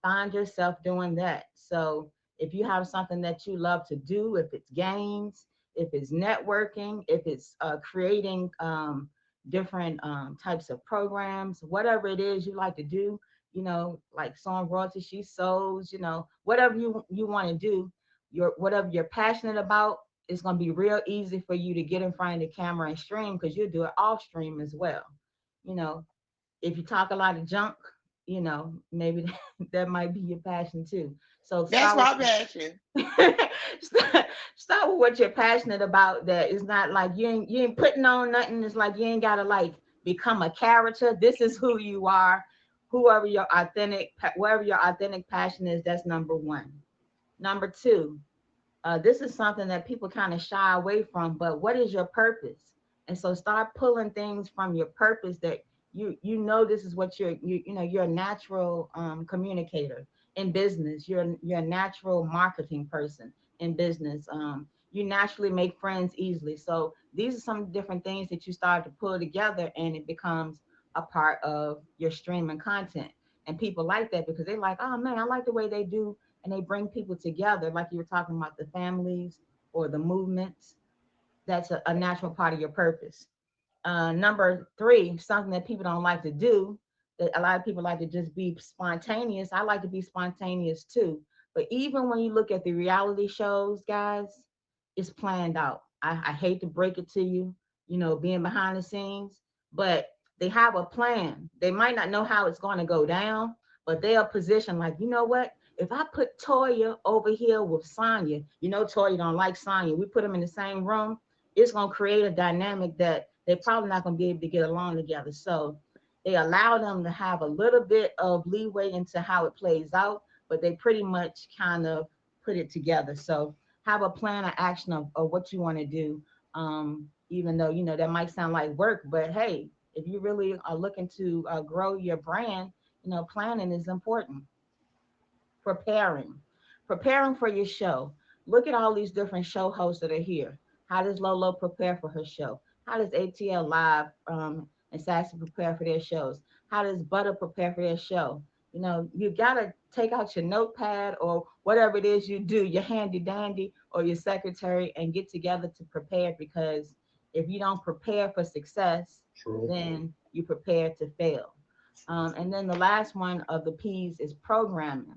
Find yourself doing that. So if you have something that you love to do, if it's games, if it's networking, if it's creating different types of programs, whatever it is you like to do, like song royalty, she sews, whatever you want to do, your whatever you're passionate about, it's going to be real easy for you to get in front of the camera and stream because you'll do it off stream as well. You know, if you talk a lot of junk, maybe that might be your passion too. So That's start my passion. with start with what you're passionate about. That it's not like you ain't putting on nothing. It's like you ain't gotta like become a character. This is who you are. Wherever your authentic passion is, that's number one. Number two, this is something that people kind of shy away from, but what is your purpose? And so start pulling things from your purpose that you know this is what you're a natural communicator in business. You're a natural marketing person in business. You naturally make friends easily. So these are some different things that you start to pull together and it becomes a part of your streaming content. And people like that because they like, oh man, I like the way they do and they bring people together, like you were talking about the families or the movements. That's a natural part of your purpose. Number three, something that people don't like to do, that a lot of people like to just be spontaneous. I like to be spontaneous too. But even when you look at the reality shows, guys, it's planned out. I hate to break it to you, being behind the scenes, but they have a plan. They might not know how it's going to go down, but they are positioned like, you know what? If I put Toya over here with Sonya, Toya don't like Sonya. We put them in the same room, it's going to create a dynamic that they're probably not going to be able to get along together. So they allow them to have a little bit of leeway into how it plays out, but they pretty much kind of put it together. So have a plan of action of what you want to do. Even though, that might sound like work, but hey, if you really are looking to grow your brand, planning is important. Preparing, preparing for your show. Look at all these different show hosts that are here. How does Lolo prepare for her show? How does ATL Live and Sassy prepare for their shows? How does Butter prepare for their show? You gotta take out your notepad or whatever it is you do, your handy dandy or your secretary, and get together to prepare, because if you don't prepare for success, True. then you prepare to fail. And then the last one of the P's is programming.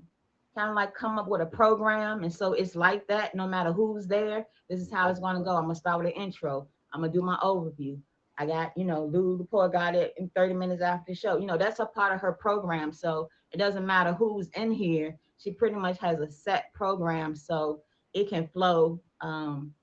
Kind of like come up with a program. And so it's like that no matter who's there. This is how it's going to go. I'm going to start with an intro. I'm going to do my overview. I got, Lou the poor got it in 30 minutes after the show. That's a part of her program. So it doesn't matter who's in here. She pretty much has a set program. So it can flow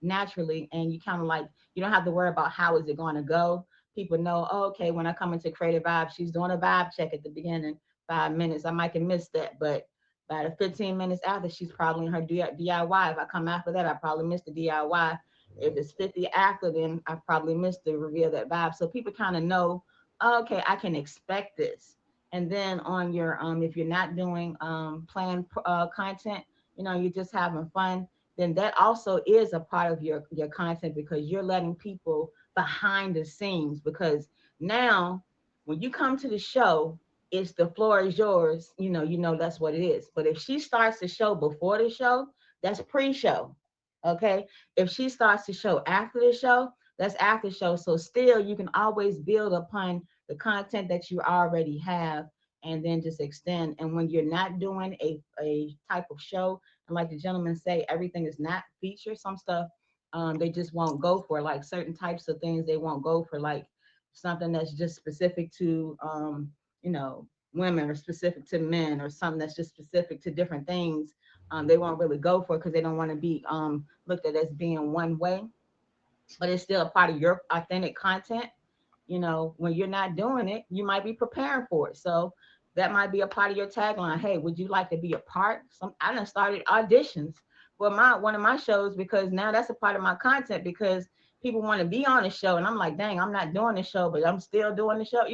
naturally. And you kind of like, you don't have to worry about how is it going to go. People know, oh, okay, when I come into Creative Vibe, she's doing a vibe check at the beginning, 5 minutes. I might have missed that, but by the 15 minutes after, she's probably in her DIY. If I come after that, I probably missed the DIY. If it's 50 after, then I probably missed the reveal that vibe. So people kind of know, oh, okay, I can expect this. And then on your, if you're not doing planned content, you're just having fun, then that also is a part of your content, because you're letting people behind the scenes. Because now when you come to the show, it's the floor is yours. That's what it is. But if she starts the show before the show, that's pre-show. Okay. If she starts the show after the show, that's after show. So still you can always build upon the content that you already have, and then just extend. And when you're not doing a type of show, and like the gentleman say, everything is not featured. Some stuff they just won't go for, like certain types of things they won't go for, like something that's just specific to women, or specific to men, or something that's just specific to different things. They won't really go for, because they don't want to be looked at as being one way. But it's still a part of your authentic content. When you're not doing it, you might be preparing for it. So that might be a part of your tagline. Hey, would you like to be a part? I done started auditions for one of my shows, because now that's a part of my content, because people want to be on the show, and I'm like, dang, I'm not doing the show, but I'm still doing the show.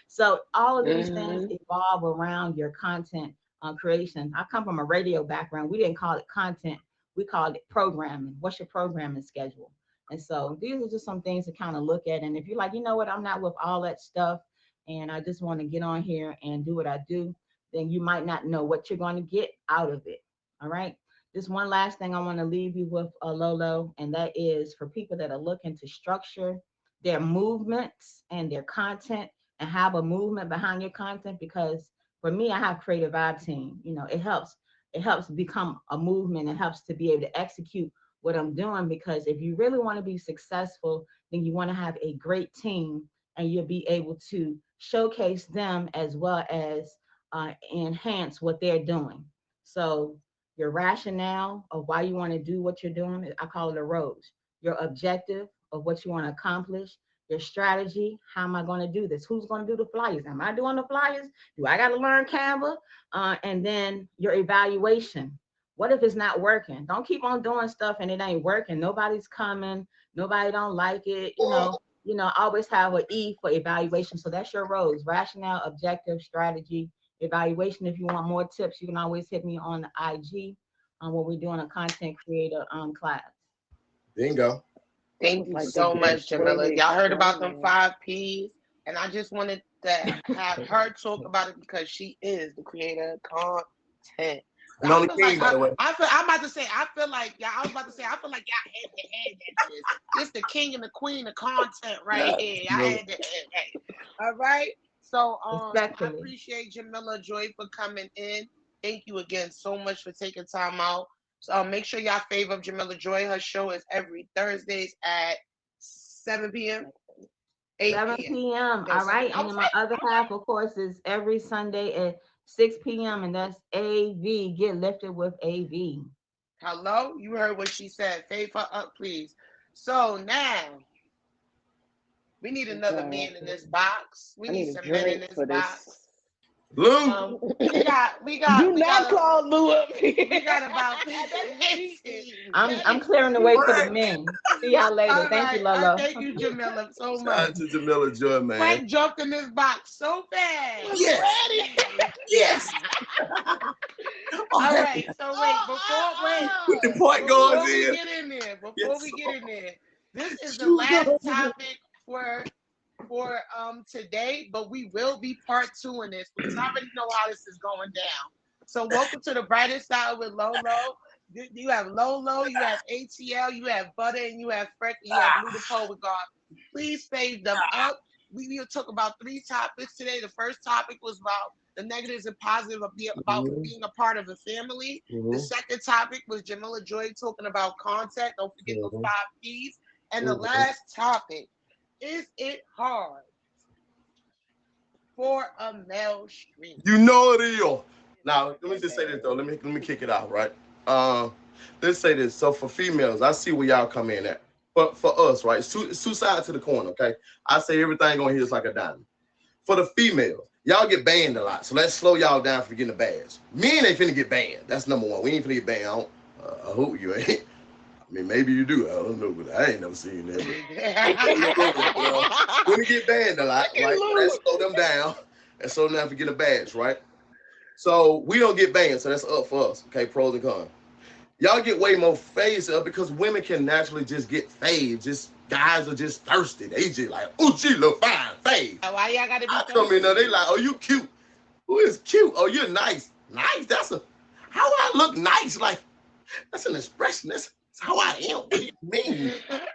So all of these things evolve around your content creation. I come from a radio background. We didn't call it content, we called it programming. What's your programming schedule? And so these are just some things to kind of look at. And if you're like, you know what, I'm not with all that stuff, and I just want to get on here and do what I do, then you might not know what you're going to get out of it. All right. Just one last thing I want to leave you with, Lolo, and that is for people that are looking to structure their movements and their content, and have a movement behind your content. Because for me, I have Creative Vibe Team. It helps become a movement. It helps to be able to execute what I'm doing, because if you really want to be successful, then you want to have a great team, and you'll be able to showcase them as well as enhance what they're doing. So your rationale of why you want to do what you're doing, I call it a rose. Your objective of what you want to accomplish, your strategy, how am I going to do this? Who's going to do the flyers? Am I doing the flyers? Do I got to learn Canva? And then your evaluation. What if it's not working? Don't keep on doing stuff and it ain't working. Nobody's coming. Nobody don't like it. Always have an E for evaluation. So that's your roles: rationale, objective, strategy, evaluation. If you want more tips, you can always hit me on the IG when we're doing a content creator class. Bingo. Thank you Like so the much, best way Jamila. to Y'all heard about them explain 5 Ps, and I just wanted to have her talk about it, because she is the creator of content. And I only feel like king, by the way. I'm about to say, I feel like y'all. I was about to say, I feel like y'all head to head at this. This the king and the queen of content right here. Y'all head to head. Right? All right. So I Respectfully. appreciate Jamila Joy for coming in. Thank you again so much for taking time out. So make sure y'all favor Jamila Joy. Her show is every Thursdays at 7 p.m. 7 8 p.m. p.m. All right. And then my other half, of course, is every Sunday at 6 p.m. And that's AV. Get lifted with AV. Hello? You heard what she said. Favor up, please. So now we need another man in this box. We I need need a some men in drink this for box. this. Lou. We got Do not call Lou up here. we got about 15. I'm clearing the way for the men. See y'all later. All Thank you, right. Lolo. Thank you, Jamila, so Shout much. out to Jamila Joy, man. Frank jumped in this box so fast. Yes. Ready? Yes. All right. So wait, With the point goes we in. get in there, Yes. this is the last topic for for today, but we will be part 2 in this. We already know how this is going down. So welcome to the brighter side with LoLo. You have LoLo, you have ATL, you have Butter, and you have Freck, and you have Lou the Poet God. Please save them up. We will talk about 3 topics today. The first topic was about the negatives and positives of about being a part of a family. The second topic was Jamila Joy talking about content. Don't forget those 5 P's. And the last topic, is it hard for a male streamer? You know it is. Now, let me just say this though. Let me kick it out, right? Let's say this. So for females, I see where y'all come in at. But for us, right? It's two sides to the coin, okay? I say everything on here is like a diamond. For the females, y'all get banned a lot. So let's slow y'all down for getting the badge. Men ain't finna get banned. That's number one. We ain't finna get banned. I hope you ain't. I mean, maybe you do. I don't know, but I ain't never seen that. When get banned a lot, right? Let's slow them down and slow them down for getting a badge, right? So we don't get banned, so that's up for us. Okay, pros and cons. Y'all get way more phased up because women can naturally just get phased. Just guys are just thirsty. They just like, oh, she look fine, phase. Why y'all gotta be I come in there, they like, oh, you cute. Who is cute? Oh, you're nice. Nice? How I look nice? Like, that's an expression. That's how I am. What do you mean?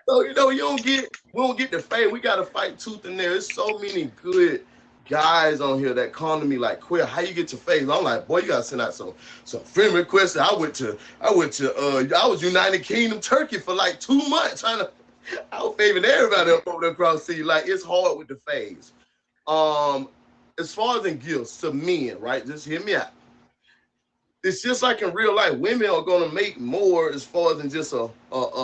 So, we don't get the fade. We got to fight tooth and nail. There's so many good guys on here that come to me like, Queer, how you get your face? I'm like, boy, you got to send out some friend requests. I was United Kingdom, Turkey for like 2 months I was faving everybody up over there across the sea. Like, it's hard with the phase. As far as in gifts to men, right? Just hear me out. It's just like in real life, women are gonna make more as far as than just a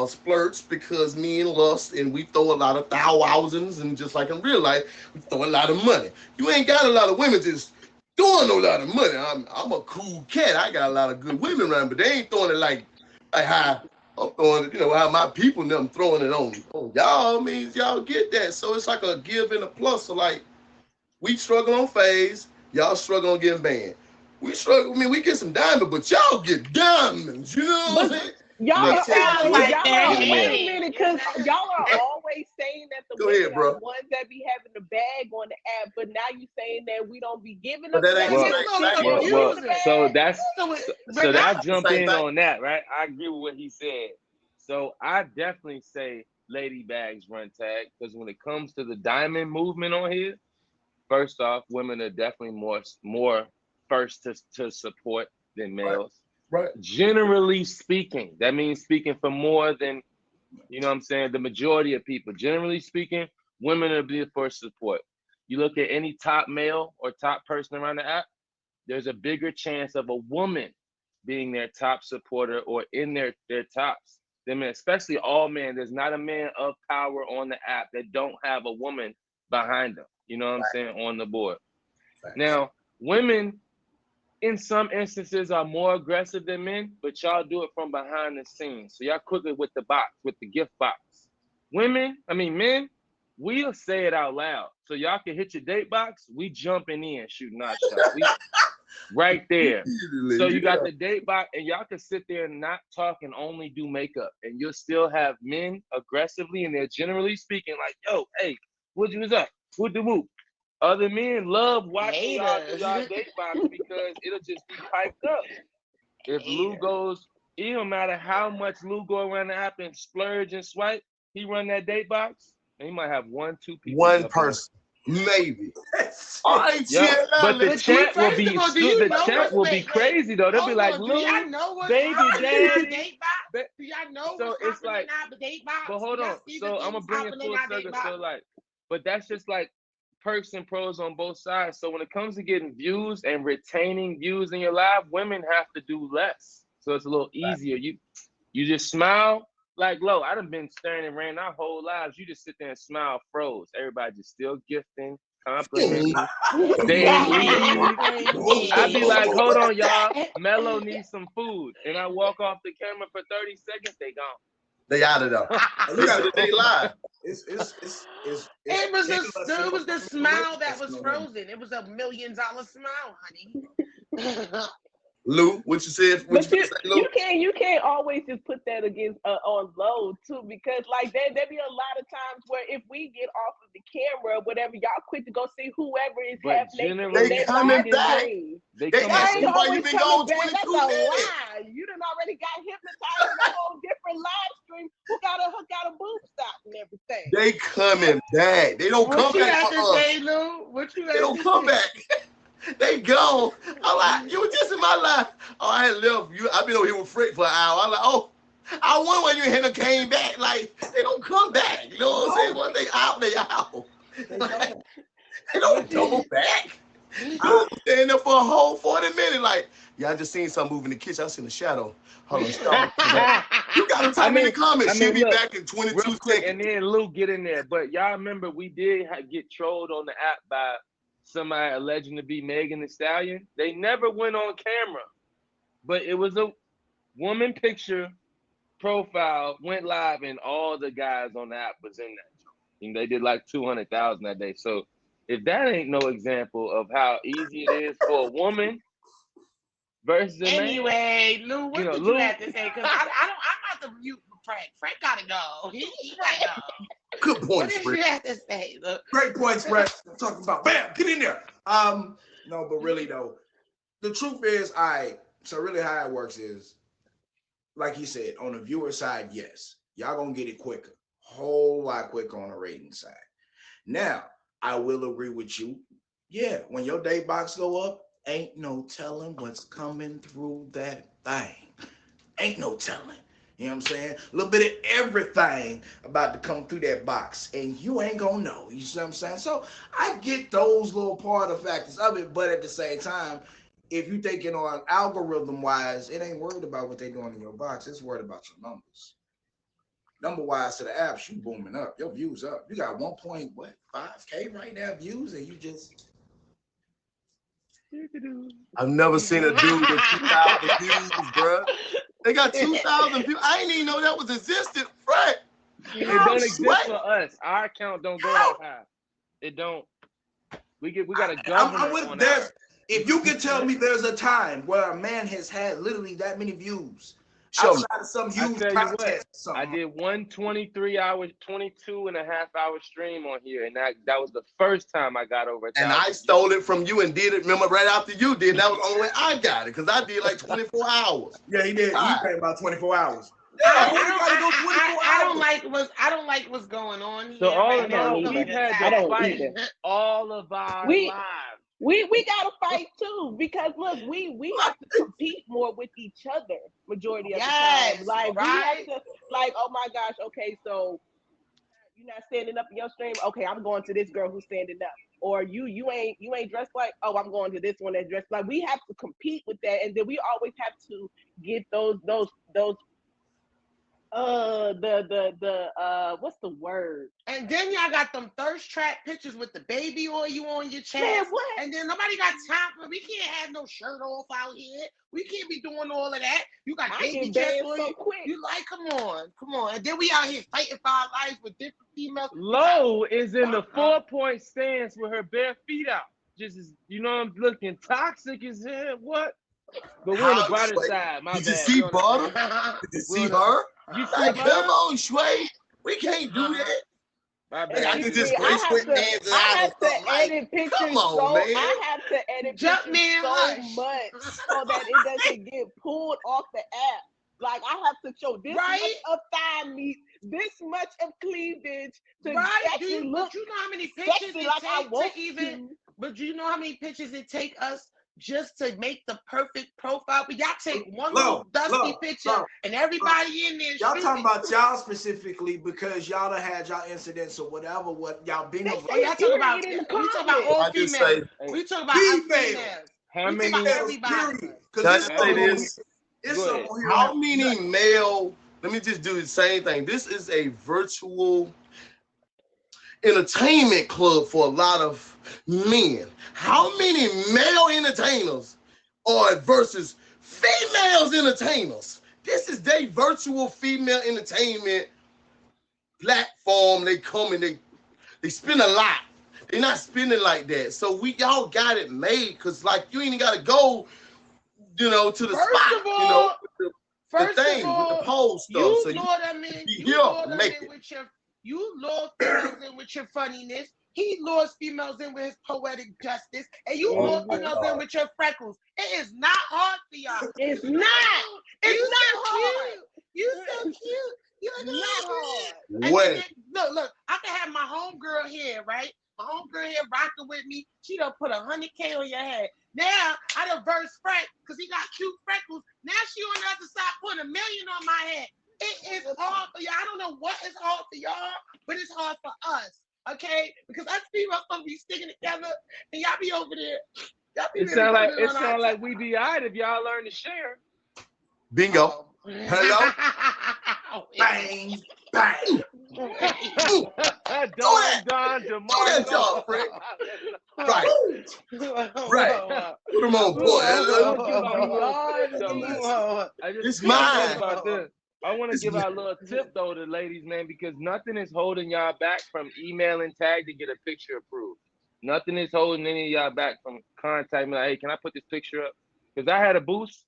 splurge because men lust and we throw a lot of thousands, and just like in real life, we throw a lot of money. You ain't got a lot of women just throwing a lot of money. I'm a cool cat. I got a lot of good women around, but they ain't throwing it like how I'm throwing it, how my people and them throwing it on y'all. Means y'all get that. So it's like a give and a plus. So like we struggle on phase, y'all struggle on getting banned. We struggle. I mean, we get some diamonds, but y'all get diamonds. You know what I'm saying? Y'all It sounds like that. wait a minute, because y'all are always saying that the women are the ones that be having the bag on the app, but now you saying that we don't be giving them the bag. So I jump in on that, right? I agree with what he said. So I definitely say lady bags run tag, because when it comes to the diamond movement on here, first off, women are definitely more first to support than males. Right. Generally speaking, that means speaking for more than, the majority of people. Generally speaking, women are the first support. You look at any top male or top person around the app, there's a bigger chance of a woman being their top supporter or in their tops. Then, especially all men, there's not a man of power on the app that don't have a woman behind them. You know what I'm saying? On the board. Now, women in some instances are more aggressive than men, but y'all do it from behind the scenes. So y'all quickly with the box, with the gift box. Men, we'll say it out loud. So y'all can hit your date box. We jumping in, shooting our shot. We right there. So you got the date box, and y'all can sit there and not talk and only do makeup. And you'll still have men aggressively, and they're generally speaking like, yo, hey, what's up? What the whoop? Other men love watching y'all do y'all date box because it'll just be piped up. If Lou goes, it don't matter how much Lou go around the app and splurge and swipe, he run that date box, and he might have 1-2 people. One person, maybe. All right, but the chat will be crazy though. They'll be like, Lou, baby daddy. Do y'all know so what's it's like, the date box? But hold on. So I'm gonna bring it full circle. So like, but that's just like perks and pros on both sides. So when it comes to getting views and retaining views in your live, women have to do less. So it's a little easier. You just smile. Like, Lo, I done been staring and ran our whole lives. You just sit there and smile, froze. Everybody just still gifting, complimenting. They ain't leave. I be like, hold on, y'all. Mello needs some food. And I walk off the camera for 30 seconds, they gone. They out of there. They live. It was the smile that was frozen. It was $1 million smile, honey. Lou, what you said? You can't always just put that against on Low too, because like there be a lot of times where if we get off of the camera, whatever. Y'all quick to go see whoever is But half naked on generally They their coming live speaking, back. stream. they They come Y'all up. ask ain't you They, why you always been coming gone back. That's 22 a minutes. lie. You done already got hypnotized in a whole different live stream. Who got a boob stop and everything? They coming back. They don't What come you back had for to us. say, Lou? What you They had don't to come say? back. They gone. I'm like, you were just in my life. Oh, I had left you. I've been over here with Fred for an hour. I'm like, oh, I wonder when you and him came back. Like, they don't come back. You know what I'm saying? Once they out, they out. Like, they don't What double you? back. I was standing there for a whole 40 minutes. Like, yeah, I just seen something move in the kitchen. I seen a shadow. Hold on, stop. You got to I type in the mean, comments. She'll be look, back in 22 real quick, seconds. and then Luke get in there. But y'all remember we did get trolled on the app by somebody alleging to be Megan Thee Stallion. They never went on camera, but it was a woman picture profile, went live, and all the guys on the app was in that. And they did like 200,000 that day. So if that ain't no example of how easy it is for a woman versus a man, Anyway, Lou, what did you Lou. have to say? Because I don't. I'm about to mute Frank. Frank gotta go. He gotta go. Good What point, did Fred. you have to say? Look, Great points, Brett. Talking about bam, get in there. No, but really though, the truth is, so really how it works is, like you said, on the viewer side, yes, y'all gonna get it quicker, whole lot quicker on the rating side. Now, I will agree with you. Yeah, when your day box go up, ain't no telling what's coming through that thing. Ain't no telling. You know what I'm saying? A little bit of everything about to come through that box, and you ain't gonna know. You see what I'm saying? So I get those little part of factors of it, but at the same time, if you thinking on algorithm wise, it ain't worried about what they doing in your box. It's worried about your numbers. Number wise to the apps, you booming up. Your views up. You got 1.5K right now views, and you just I've never seen a dude with 2,000 views, bro. They got 2,000 views. I didn't even know that was existed, Fred. It I'm don't exist sweating. for us. Our account don't go that high. It don't. We got a governor I'm with on there's ours. if you can tell me there's a time where a man has had literally that many views Show me. outside of some I huge tell you what, contest or I something. did one 23-hour, 22.5-hour stream on here, and that was the first time I got over 1,000. And I stole it from you and did it. Remember, right after you did, that was the only way I got it because I did like 24 hours. Yeah, he did. He God. came about 24 hours. I, Who you gotta go 24 I don't hours? like what's going on here So all right in I now. don't all, So we've either. had I to don't fight either. all of our We lives. we gotta fight too because look, we have to compete more with each other majority of the time. yes, Like we have right. to like, oh my gosh, okay, so you're not standing up in your stream. Okay, I'm going to this girl who's standing up. Or you ain't dressed like, oh, I'm going to this one that's dressed like. We have to compete with that, and then we always have to get those what's the word? And then y'all got them thirst trap pictures with the baby oil on your Man, chest. what? And then nobody got time for. We can't have no shirt off out here. We can't be doing all of that. You got I baby get chest banned on so you. quick. You like, come on. And then we out here fighting for our lives with different females. Lo is in the 4-point stance with her bare feet out. Just as, I'm looking toxic as hell. What? But we're on the How, brighter Sway? side. My Did you bad. see We're on Butter? the, Did you we're see on the, her? you see Like, Butter? come on, Sway. We can't do that. My And bad. I see, can see, just I race have with to, hands I out or have to something. Like, edit pictures come on, so man. I have to edit Jump pictures man, so hush. much so that it doesn't get pulled off the app. Like I have to show this Right? much of thigh meat, this much of cleavage to Right? actually look But you know how many pictures sexy it like I take want to even? to. But do you know how many pictures it take us just to make the perfect profile? But y'all take one Low, little dusty low, picture low. and everybody in there Y'all shooting. talking about y'all specifically because y'all done had y'all incidents or whatever. What y'all been They around? say Y'all talk about period in the we talk about comments. all I just say, females. We talk about us Females. females. How We talk many? about everybody. Period. can Because I it's just How say something on many? this? here. It's Go something ahead. on here. How many male, let me just do the same thing. This is a virtual entertainment club for a lot of men. How many male entertainers are versus females entertainers? This is their virtual female entertainment platform. They come and they spend a lot. They're not spending like that. So y'all got it made because like you ain't gotta go, to the First spot, of all, with the First of thing, with the all, pole stuff. you So you lure them in. be You here lure and them make in it. with your. You lure females in with your funniness. He lures females in with his poetic justice, and you lure Oh my females in God. with your freckles. It is not hard for y'all. It's not. It's You not so hard. cute. You so cute. You look Not so hard. good. And What? look. I can have my homegirl here, right? My homegirl here rocking with me. She done put 100K on your head. Now I done verse Frank because he got cute freckles. Now she on the other side putting $1 million on my head. It is hard for y'all. I don't know what is hard for y'all, but it's hard for us. Okay? Because us females supposed to be sticking together, and y'all be over there. Y'all be It really sound like putting it on our we be alright if y'all learn to share. Bingo. Oh. Hello? Bang, bang. Ooh, Don, do that, y'all, Frank. Right. Right. Put them on point. It's mine. About this. I want to It's give mine. out a little tip though to ladies, man, because nothing is holding y'all back from emailing Tag to get a picture approved. Nothing is holding any of y'all back from contacting me like, hey, can I put this picture up? Because I had a boost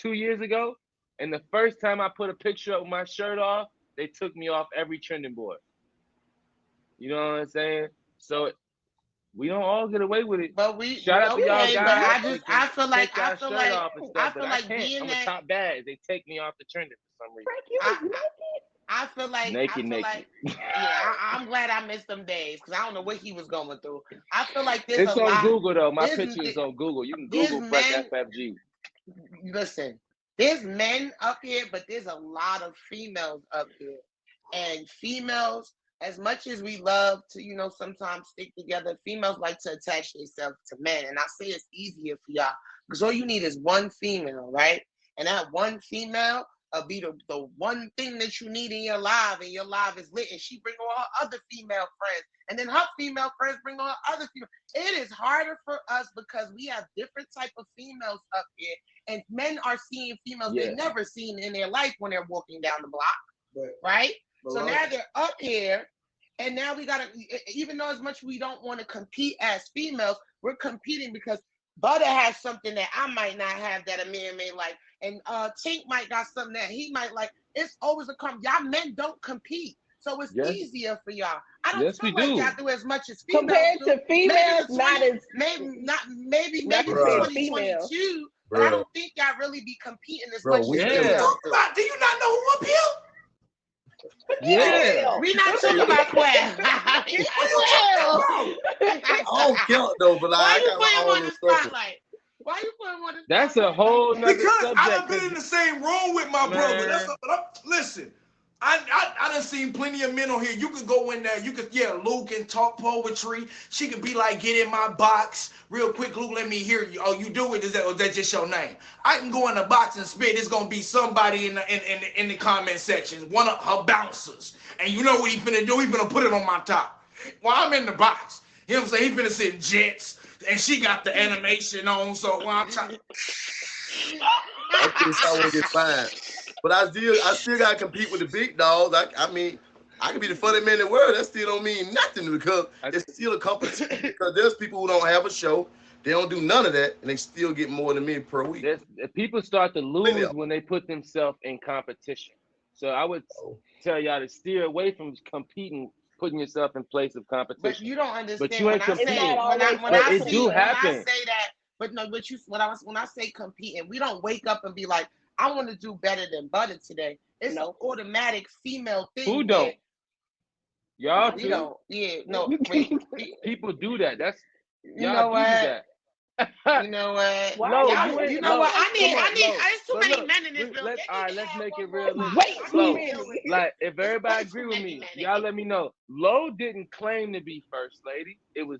2 years ago, and the first time I put a picture up with my shirt off, they took me off every trending board. You know what I'm saying? So we don't all get away with it. But we Shout out to y'all okay, but guys. I feel like Take y'all shirt off and stuff, I but feel I like can't. being I'm a that top bad. They take me off the trending for some reason. Frank, you was naked. I feel like Naked. I'm glad I missed them days because I don't know what he was going through. I feel like there's It's a on lot. Google though. My There's- picture is on Google. You can there's Google Fresh men- FFG. Listen, there's men up here, but there's a lot of females up here, and females. As much as we love to, sometimes stick together, females like to attach themselves to men. And I say it's easier for y'all because all you need is one female, right? And that one female be the one thing that you need in your life, and your life is lit. And she bring all her other female friends, and then her female friends bring all her other female. It is harder for us because we have different type of females up here, and men are seeing females they've never seen in their life when they're walking down the block, right? So now they're up here, and now we gotta, even though as much we don't want to compete as females, we're competing because Butter has something that I might not have that a man may like, and Tink might got something that he might like. It's always a y'all men don't compete, so it's easier for y'all. I don't feel like y'all do as much as females compared do. to females. Maybe not for compared 2022, but I don't think y'all really be competing as Bro, much we as do. females do. Do you not know who up here? Yeah. We not talking about Quell. I don't count though, but Why I you got putting my him own on the little circle. spotlight? Why you putting him on the That's spotlight? a whole nother Because subject. I done been in the same room with my brother. Man. Listen, I done seen plenty of men on here. You could go in there. You could, Luke can talk poetry. She could be like, get in my box real quick. Luke, let me hear you. Oh, you do it? Is that just your name? I can go in the box and spit. It's gonna be somebody in the comment section, one of her bouncers. And you know what he finna do? He finna put it on my top. While I'm in the box, you know what I'm saying? He finna send jets, and she got the animation on. So while I'm trying. I think I won't get fined. But I still gotta compete with the big dogs. I mean, I can be the funny man in the world. That still don't mean nothing because it's still a competition. Because there's people who don't have a show, they don't do none of that, and they still get more than me per week. People start to lose when they put themselves in competition. So I would tell y'all to steer away from competing, putting yourself in place of competition. But you don't understand. But you ain't competing. When I say that, but no, but when I say competing, we don't wake up and be like, I want to do better than Butter today. It's an automatic female thing. Who don't? Y'all we do. Don't. Yeah, no. People do that. That's you know what? that. You know what? You know what? I need. There's too many men in this building. Let's make it realistic. Wait, like if everybody agree with me, y'all let me know. Lo didn't claim to be first lady. It was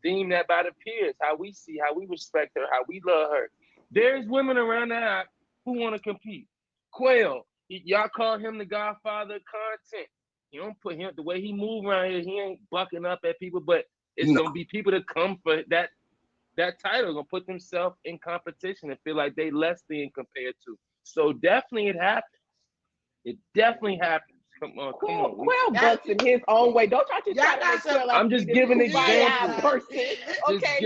deemed that by the peers, how we see, how we respect her, how we love her. There's women around the app who want to compete. Quail, y'all call him the godfather of content. You don't put him the way he move around here. He ain't bucking up at people, but it's gonna be people that come for that title, gonna put themselves in competition and feel like they less than compared to. So definitely it happens. It definitely happens. Come on. Quell bucks in his own way. Don't try to make Quell. I'm just giving examples. Okay.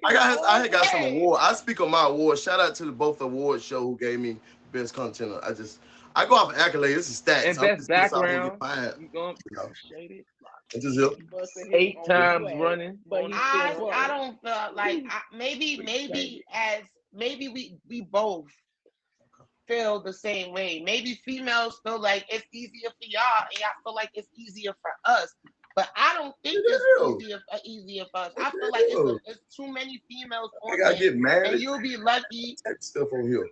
I got some award. I speak on my award. Shout out to both award show who gave me best content. I go off of accolades. This is stats. And I'm best just pissed off when you get background, fired. you going You know, appreciate it. it's just it. Busting his 8 own times swag, running. but on he the I still show. I won. don't feel like maybe as maybe we both feel the same way. Maybe females feel like it's easier for y'all, and y'all feel like it's easier for us. But I don't think it's It easier for us. I feel like is. it's too many females I on gotta here, get married. and you'll be lucky. Type stuff on here.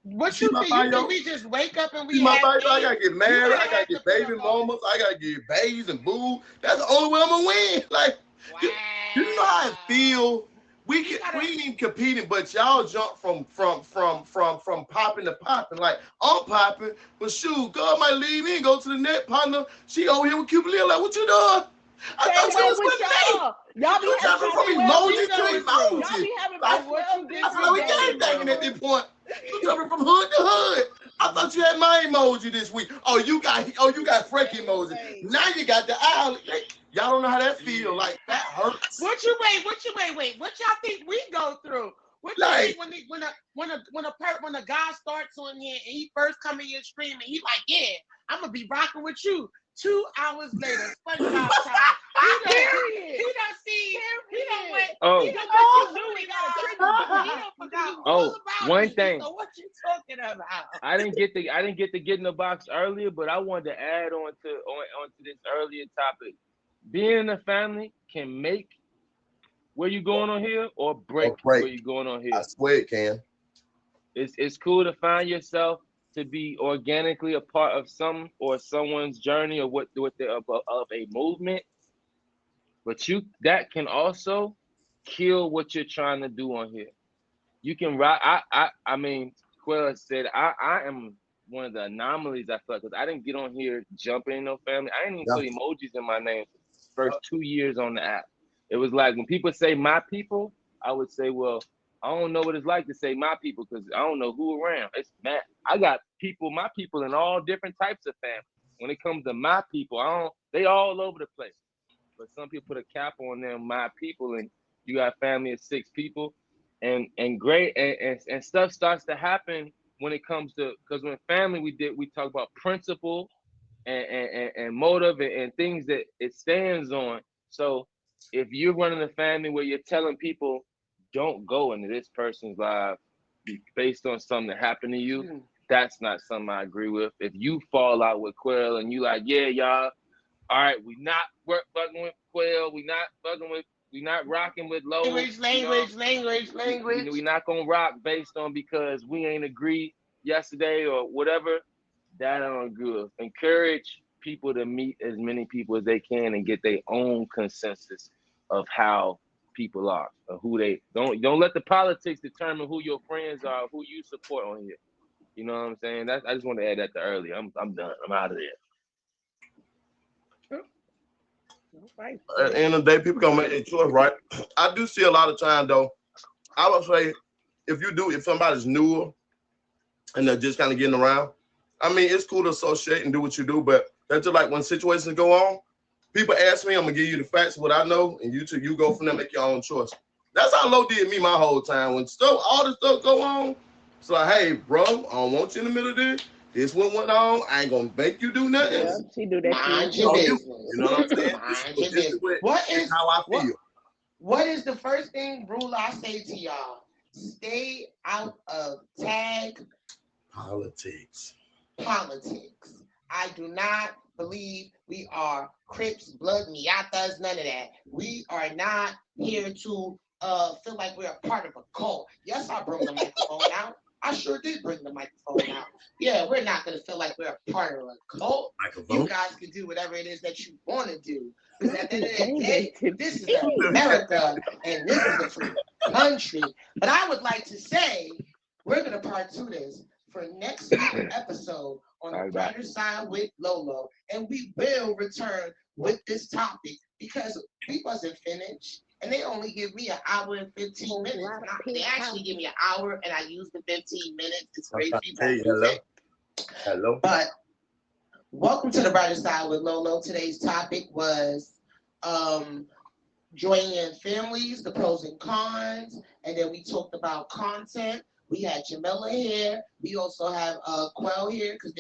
What See you my think? You think bio? we just wake up and we See my have bio? I things? gotta get You married. gotta I gotta have to get put baby a whole. mamas. I gotta get babies and boo. That's the only way I'm gonna win. Like, you, you know how it Wow. feel. You gotta. We ain't competing, but y'all jump from popping to popping. Like I'm popping, but shoot, God might leave me and go to the net partner. She over here with Cupid Leo. Like, what you doing? I Same thought you way was with with me. y'all. Y'all be You having jumping about from See 12 what we emoji to different. going through. Y'all emoji. be having Like, about See what 12 you I been feel different like we through, gang games, banging at bro. this point. You jumping from hood to hood. I thought you had my emoji this week. You got Frankie emoji. Now you got the owl. Y'all don't know how that feel. Like that hurts. Wait. What y'all think we go through? What you Like think when a guy starts on here and he first come in here streaming, he like, yeah, I'm gonna be rocking with you. 2 hours later, SpongeBob time. Period. He done see. He done went. Oh, He done But you went knew to he got a trick He behind. done forgot all oh, about one me. thing. So what you talking about? I didn't get to get in the box earlier, but I wanted to add on to this earlier topic. Being in a family can make where you going on here or break oh, break. where you going on I here. swear it can. It's cool to find yourself to be organically a part of some or someone's journey or what they of a movement, but you that can also kill what you're trying to do on here. You can rock. I mean, Quella said I am one of the anomalies. I felt because I didn't get on here jumping in no family. I didn't even Yeah. put emojis in my name for the first 2 years on the app. It was like when people say my people, I would say, well, I don't know what it's like to say my people because I don't know who around. It's mad. I got people, my people in all different types of families. When it comes to my people, I don't. They all over the place. But some people put a cap on them, my people, and you got a family of 6 people, and great and stuff starts to happen when it comes to because when family we talk about principle and motive and things that it stands on. So if you're running a family where you're telling people don't go into this person's life based on something that happened to you, that's not something I agree with. If you fall out with Quill and you like, yeah, y'all, all right, we not bugging with Quill, we not rocking with Low, we not gonna rock based on because we ain't agreed yesterday or whatever. That I don't agree with. Encourage people to meet as many people as they can and get their own consensus of how people are or who they don't let the politics determine who your friends are, who you support on here. You know what I'm saying? I just want to add that to earlier. I'm done. I'm out of there. Right. At the end of the day, people gonna make their choice, right? I do see a lot of time though. I would say if somebody's newer and they're just kind of getting around, I mean, it's cool to associate and do what you do, but that's just like when situations go on, people ask me, I'm gonna give you the facts of what I know, and you go from there, make your own choice. That's how Low did me my whole time. When all this stuff go on, it's like, hey, bro, I don't want you in the middle of this. This one went on. I ain't gonna make you do nothing. Yeah, she do that Mind to your me. business. You know what I'm saying? Mind This your business. is how I feel. What is the first thing rule I say to y'all? Stay out of tag Politics. politics. I do not believe we are Crips, Blood, Miatas, none of that. We are not here to feel like we're a part of a cult. Yes, I bring the microphone out. I sure did bring the microphone out. Yeah, we're not going to feel like we're a part of a cult. You guys can do whatever it is that you want to do. Because at the end of the day, this is America and this is a free country. But I would like to say we're going to part two this for next week's episode on the brighter side with Lolo. And we will return with this topic because we wasn't finished. And they only give me an hour and 15 minutes. They actually give me an hour and I use the 15 minutes. It's great feedback. Hello. But welcome to the brighter side with Lolo. Today's topic was joining families, the pros and cons. And then we talked about content. We had Jamila here. We also have Quell here because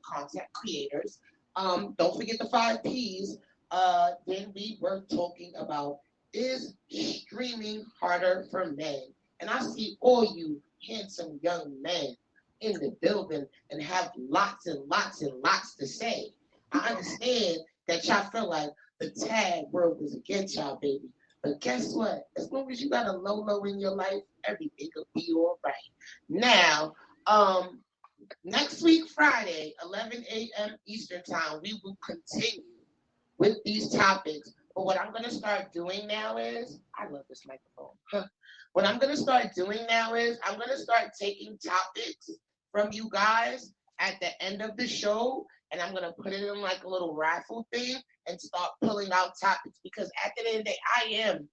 content creators. Don't forget the 5 P's. Then we were talking about, is streaming harder for men? And I see all you handsome young men in the building and have lots and lots and lots to say. I understand that y'all feel like the tag world is against y'all, baby. But guess what? As long as you got a Lolo in your life, everything will be all right. Now, um, next week, Friday, 11 a.m. Eastern Time, we will continue with these topics. But what I'm going to start doing now is, I love this microphone. What I'm going to start doing now is, I'm going to start taking topics from you guys at the end of the show, and I'm going to put it in like a little raffle thing and start pulling out topics because at the end of the day, I am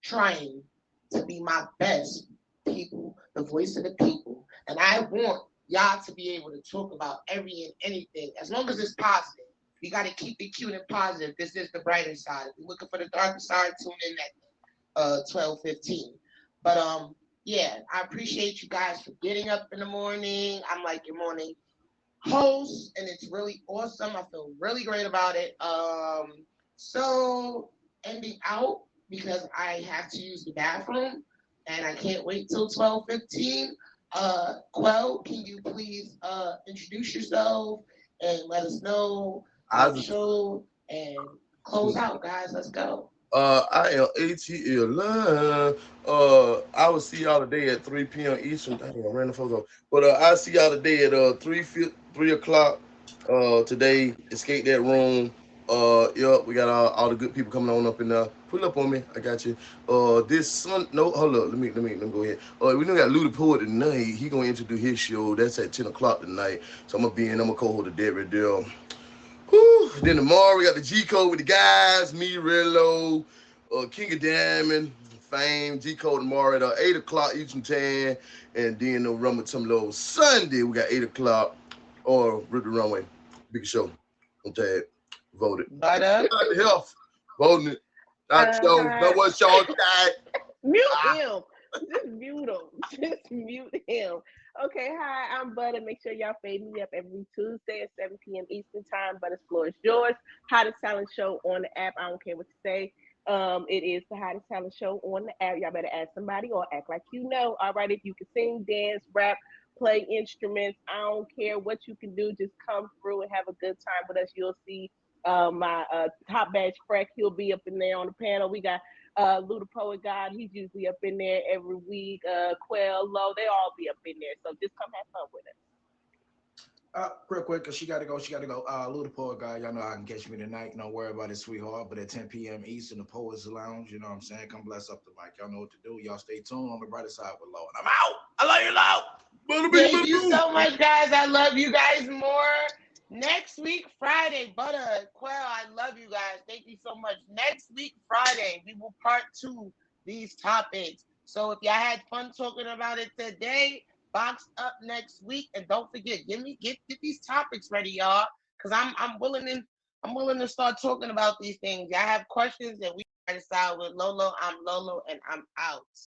trying to be my best people, the voice of the people. And I want y'all to be able to talk about every and anything as long as it's positive. You got to keep it cute and positive. This is the brighter side. If you're looking for the darker side, tune in at 12:15. But yeah, I appreciate you guys for getting up in the morning. I'm like your morning host, and it's really awesome. I feel really great about it. So ending out because I have to use the bathroom, and I can't wait till 12:15. Quell, can you please introduce yourself and let us know I about the show and close out, guys? Let's go. I am ATL Live. I will see y'all today at 3 p.m. Eastern. Dang, I ran the photo. But I'll see y'all today at 3 o'clock. Today, escape that room. Yep, we got all the good people coming on up in there. Pull up on me. I got you. This Sun. No, hold up. Let me go ahead. We don't got Luda Poet tonight. He gonna introduce his show. That's at 10 o'clock tonight. So I'm gonna be in. I'm gonna co-hold the Dead Deal. Whew. Then tomorrow we got the G Code with the guys, me, Rello, King of Diamond, Fame, G Code tomorrow at 8 o'clock Eastern Time. And then the Rumble Tumble Sunday, we got 8 o'clock or Rip the Runway. Big show. I'm tired. Voted. Butter. Not the health. Voting it. Not show. That Hi. was Sean tired. Mute Ah. him. Just mute him. Just mute him. Okay, hi, I'm Butter. Make sure y'all fade me up every Tuesday at 7 p.m. Eastern Time. Butter's floor is yours. Hottest talent show on the app. I don't care what you say. It is the hottest talent show on the app. Y'all better ask somebody or act like you know. All right, if you can sing, dance, rap, play instruments, I don't care what you can do. Just come through and have a good time with us. You'll see my top badge Freck. He'll be up in there on the panel. We got Luda Poet God, he's usually up in there every week. Quell, Low, they all be up in there. So just come have fun with us. Real quick, cause she gotta go. She gotta go. Luda Poet guy, y'all know I can catch me tonight. Don't worry about it, sweetheart. But at 10 p.m. East in the Poets Lounge, you know what I'm saying? Come bless up the mic. Y'all know what to do. Y'all stay tuned on the brighter side with Low. And I'm out. I love you, Low. Thank you so much, guys. I love you guys more. Next week, Friday, Butter, Quell, I love you guys. Thank you so much. Next week, Friday, we will part two these topics. So if y'all had fun talking about it today, box up next week. And don't forget, get these topics ready, y'all. Cause I'm willing to start talking about these things. Y'all have questions that we try to decide with Lolo. I'm Lolo and I'm out.